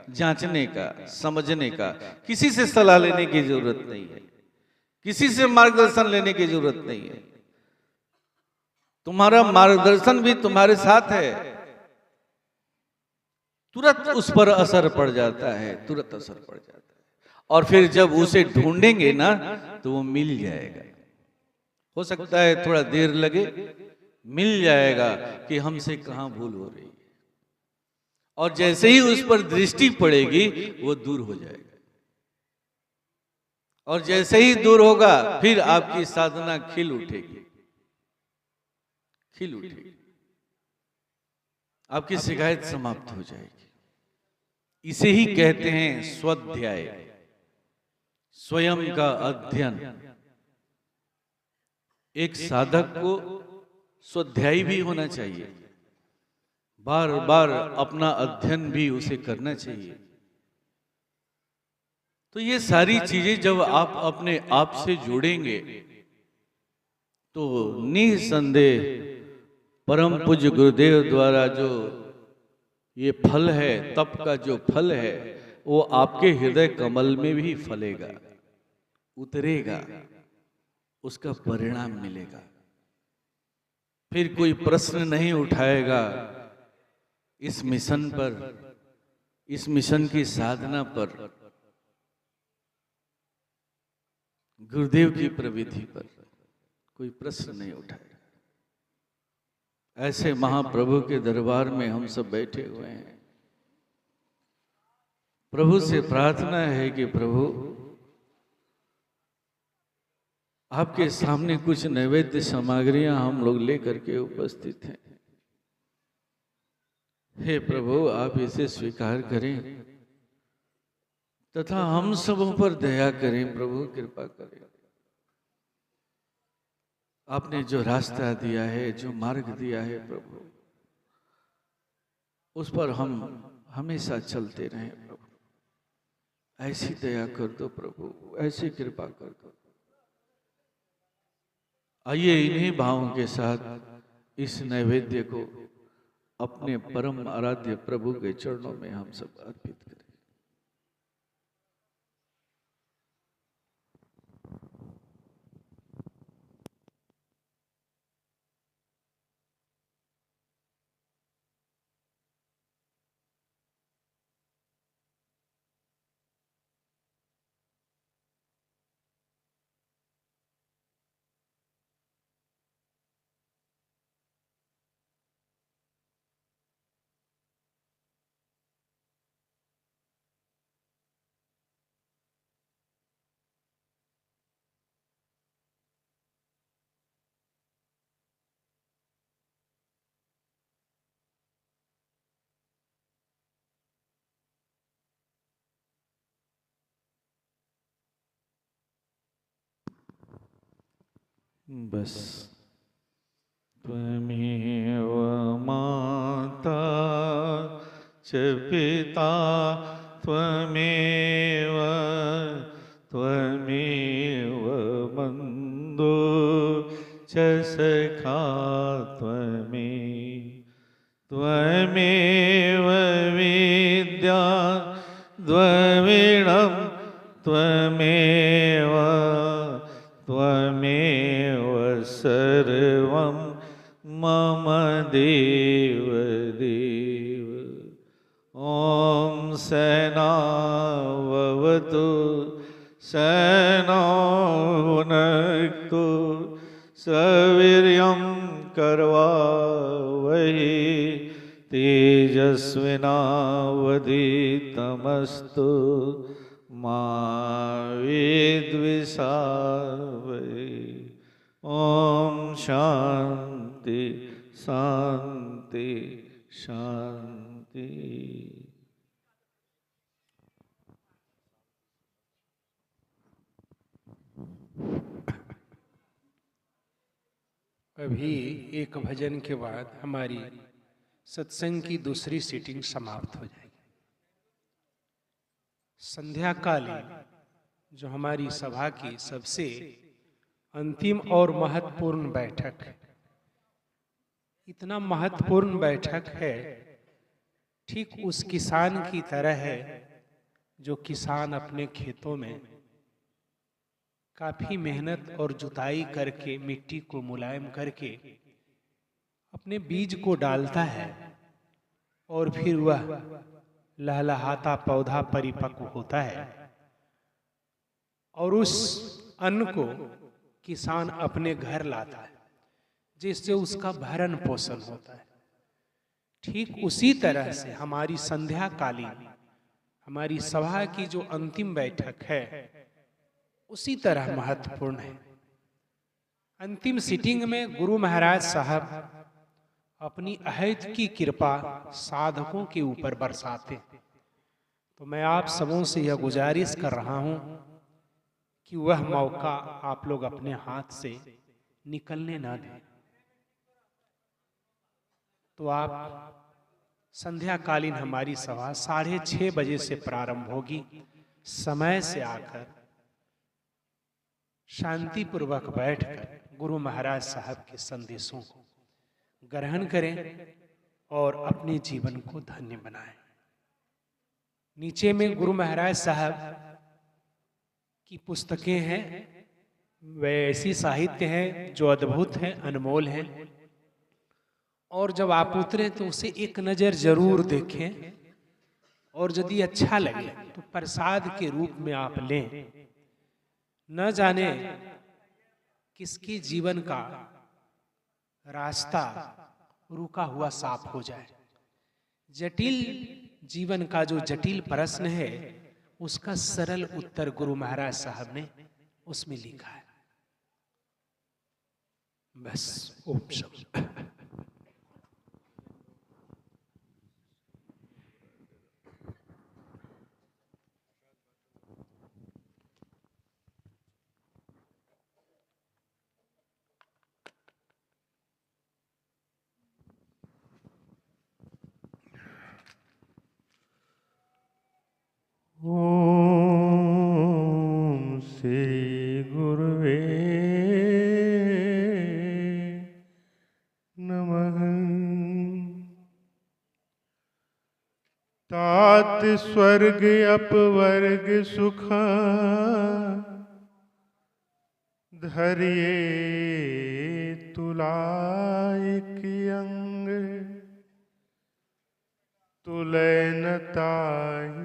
जांचने का, समझने का। किसी से सलाह लेने की जरूरत नहीं है, किसी से मार्गदर्शन लेने की जरूरत नहीं है। तुम्हारा मार्गदर्शन भी तुम्हारे साथ है, तुरंत उस पर असर पड़ जाता है, तुरंत असर पड़ जाता है। और फिर जब उसे ढूंढेंगे ना तो वो मिल जाएगा। हो सकता है थोड़ा देर लगे, मिल जाएगा कि हमसे कहां भूल हो रही है। और जैसे ही उस पर दृष्टि पड़ेगी वो दूर हो जाएगा। और जैसे ही दूर होगा फिर आपकी साधना खिल उठेगी, खिल उठेगी, आपकी शिकायत समाप्त हो जाएगी। इसे ही कहते हैं स्वाध्याय, स्वयं का अध्ययन। एक साधक को स्वाध्यायी भी होना चाहिए, बार बार अपना अध्ययन भी उसे करना चाहिए। तो ये सारी चीजें जब आप अपने आप से जोड़ेंगे तो निसंदेह परम पूज्य गुरुदेव द्वारा जो ये फल है, तप का जो फल है, वो आपके हृदय कमल में भी फलेगा, उतरेगा, उसका परिणाम मिलेगा। फिर कोई प्रश्न नहीं उठाएगा इस मिशन पर, इस मिशन की साधना पर, गुरुदेव की प्रविधि पर कोई प्रश्न नहीं उठाएगा। ऐसे महाप्रभु के दरबार में हम सब बैठे हुए हैं। प्रभु से प्रार्थना है कि प्रभु आपके सामने कुछ नैवेद्य सामग्रियां हम लोग लेकर के उपस्थित हैं। हे प्रभु, आप इसे स्वीकार करें तथा हम सबों पर दया करें। प्रभु कृपा करें। आपने जो रास्ता दिया है, जो मार्ग दिया है प्रभु, उस पर हम हमेशा चलते रहें प्रभु। ऐसी दया कर दो प्रभु, ऐसी कृपा कर दो। आइए इन्हीं भावों के साथ इस नैवेद्य को अपने परम आराध्य प्रभु के चरणों में हम सब अर्पित करें। बस त्वमेव माता च पिता त्वमेव बन्धो च सखा त्वमेव विद्या द्रविणं त्वमेव सर्वं मम देव देव। ॐ सहनाववतु सहनौ भुनक्तु सवीर्यं करवावहै तेजस्विनावधीतमस्तु मा विद्विषावहै। ओम शांति शांति शांति। अभी एक भजन के बाद हमारी सत्संग की दूसरी सीटिंग समाप्त हो जाएगी। संध्या कालीन जो हमारी सभा की सबसे अंतिम और महत्वपूर्ण बैठक है, इतना महत्वपूर्ण बैठक है, ठीक उस किसान की तरह है जो किसान अपने खेतों में काफी मेहनत और जुताई करके मिट्टी को मुलायम करके अपने बीज को डालता है और फिर वह लहलहाता पौधा परिपक्व होता है और उस अन्न को किसान अपने घर लाता है जिससे उसका भरण पोषण होता है। ठीक उसी तरह से हमारी संध्या कालीन हमारी सभा की जो अंतिम बैठक है उसी तरह महत्वपूर्ण है। अंतिम सीटिंग में गुरु महाराज साहब अपनी अहद की कृपा साधकों के ऊपर बरसाते। तो मैं आप सबों से यह गुजारिश कर रहा हूं कि वह मौका आप लोग अपने हाथ से निकलने ना दें। तो आप संध्या कालीन हमारी सभा 6:30 बजे से प्रारंभ होगी। समय से आकर शांति पूर्वक बैठकर गुरु महाराज साहब के संदेशों को ग्रहण करें और अपने जीवन को धन्य बनाएं। नीचे में गुरु महाराज साहब की पुस्तकें हैं, वे ऐसी साहित्य हैं जो अद्भुत हैं, अनमोल हैं, और जब आप उतरे तो उसे एक नजर जरूर देखें और यदि अच्छा लगे तो प्रसाद के रूप में आप लें। न जाने किसके जीवन का रास्ता रुका हुआ साफ हो जाए। जटिल जीवन का जो जटिल प्रश्न है उसका सरल उत्तर गुरु महाराज साहब ने उसमें लिखा है। बस ओम शांति। ओम श्री गुरुवे नमः। तात स्वर्ग अपवर्ग सुखा धरिए तुलाइक अंग तुलय ताहि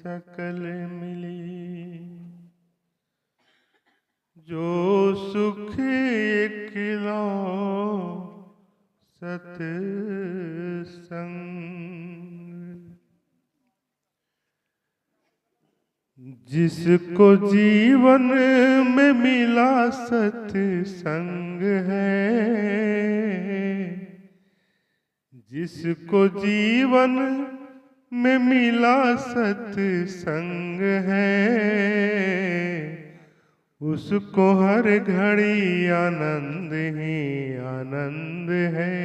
सकल मिली। जो सुख खिलो सत्संग जिसको जीवन में मिला सत्संग है, जिसको जीवन में मिला सत्संग है, उसको हर घड़ी आनंद ही आनंद है,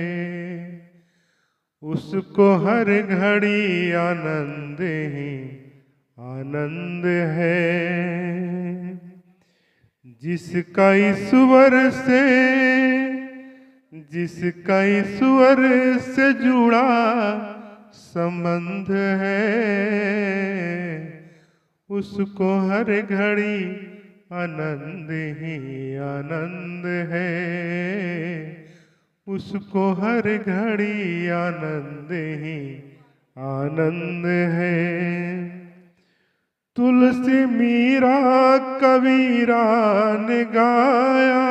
उसको हर घड़ी आनंद ही आनंद है। जिसका ईश्वर से जुड़ा संबंध है, उसको हर घड़ी आनंद ही आनंद है, उसको हर घड़ी आनंद ही आनंद है। तुलसी मीरा कबीरा ने गाया,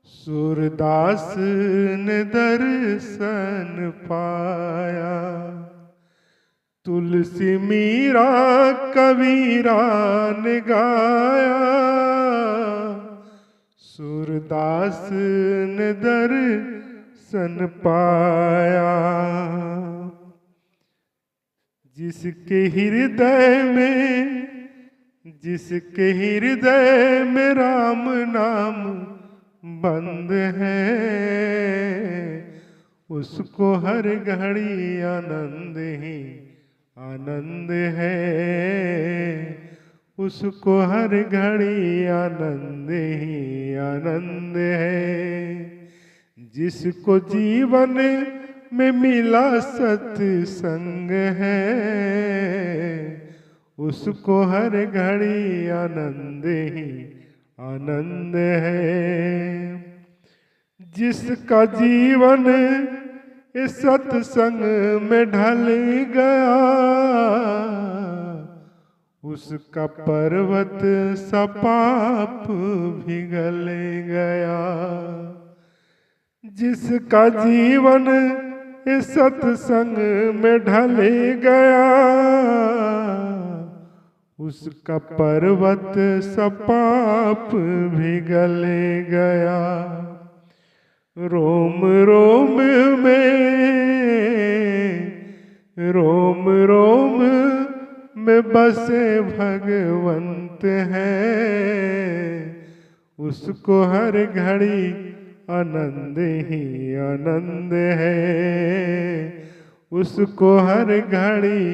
सूरदास ने दर्शन पाया। तुलसी मीरा कबीरा ने गाया, सूरदास ने दर्शन पाया, जिसके हृदय में राम नाम बंद है, उसको हर घड़ी आनंद ही आनंद है, उसको हर घड़ी आनंद ही आनंद है। जिसको जीवन में मिला सत्संग है, उसको हर घड़ी आनंद ही आनंद है। जिसका जीवन इस सत्संग में ढल गया, उसका पर्वत सा पाप पिघल गया। जिसका जीवन इस सत्संग में ढल गया, उसका पर्वत सा पाप पिघल गया। रोम रोम में बसे भगवंत हैं, उसको हर घड़ी आनंद ही आनंद है, उसको हर घड़ी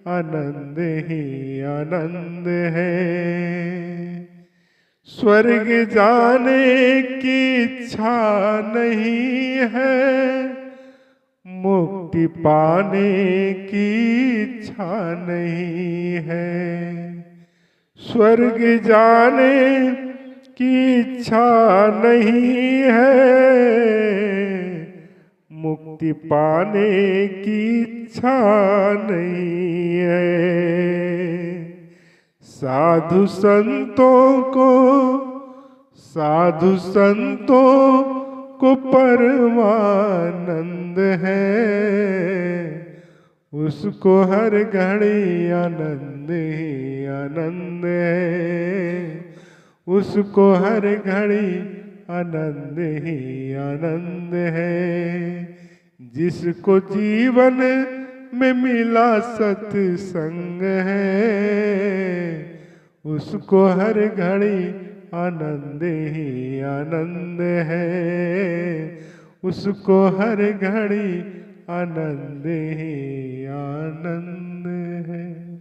आनंद ही आनंद है। स्वर्ग जाने की इच्छा नहीं है, मुक्ति पाने की इच्छा नहीं है। स्वर्ग जाने की इच्छा नहीं है, मुक्ति पाने की इच्छा नहीं है। साधु संतों को परमानंद है, उसको हर घड़ी आनंद ही आनंद है, उसको हर घड़ी आनंद ही आनंद है। जिसको जीवन में मिला सत्संग है, उसको हर घड़ी आनंद ही आनंद है, उसको हर घड़ी आनंद ही आनंद है।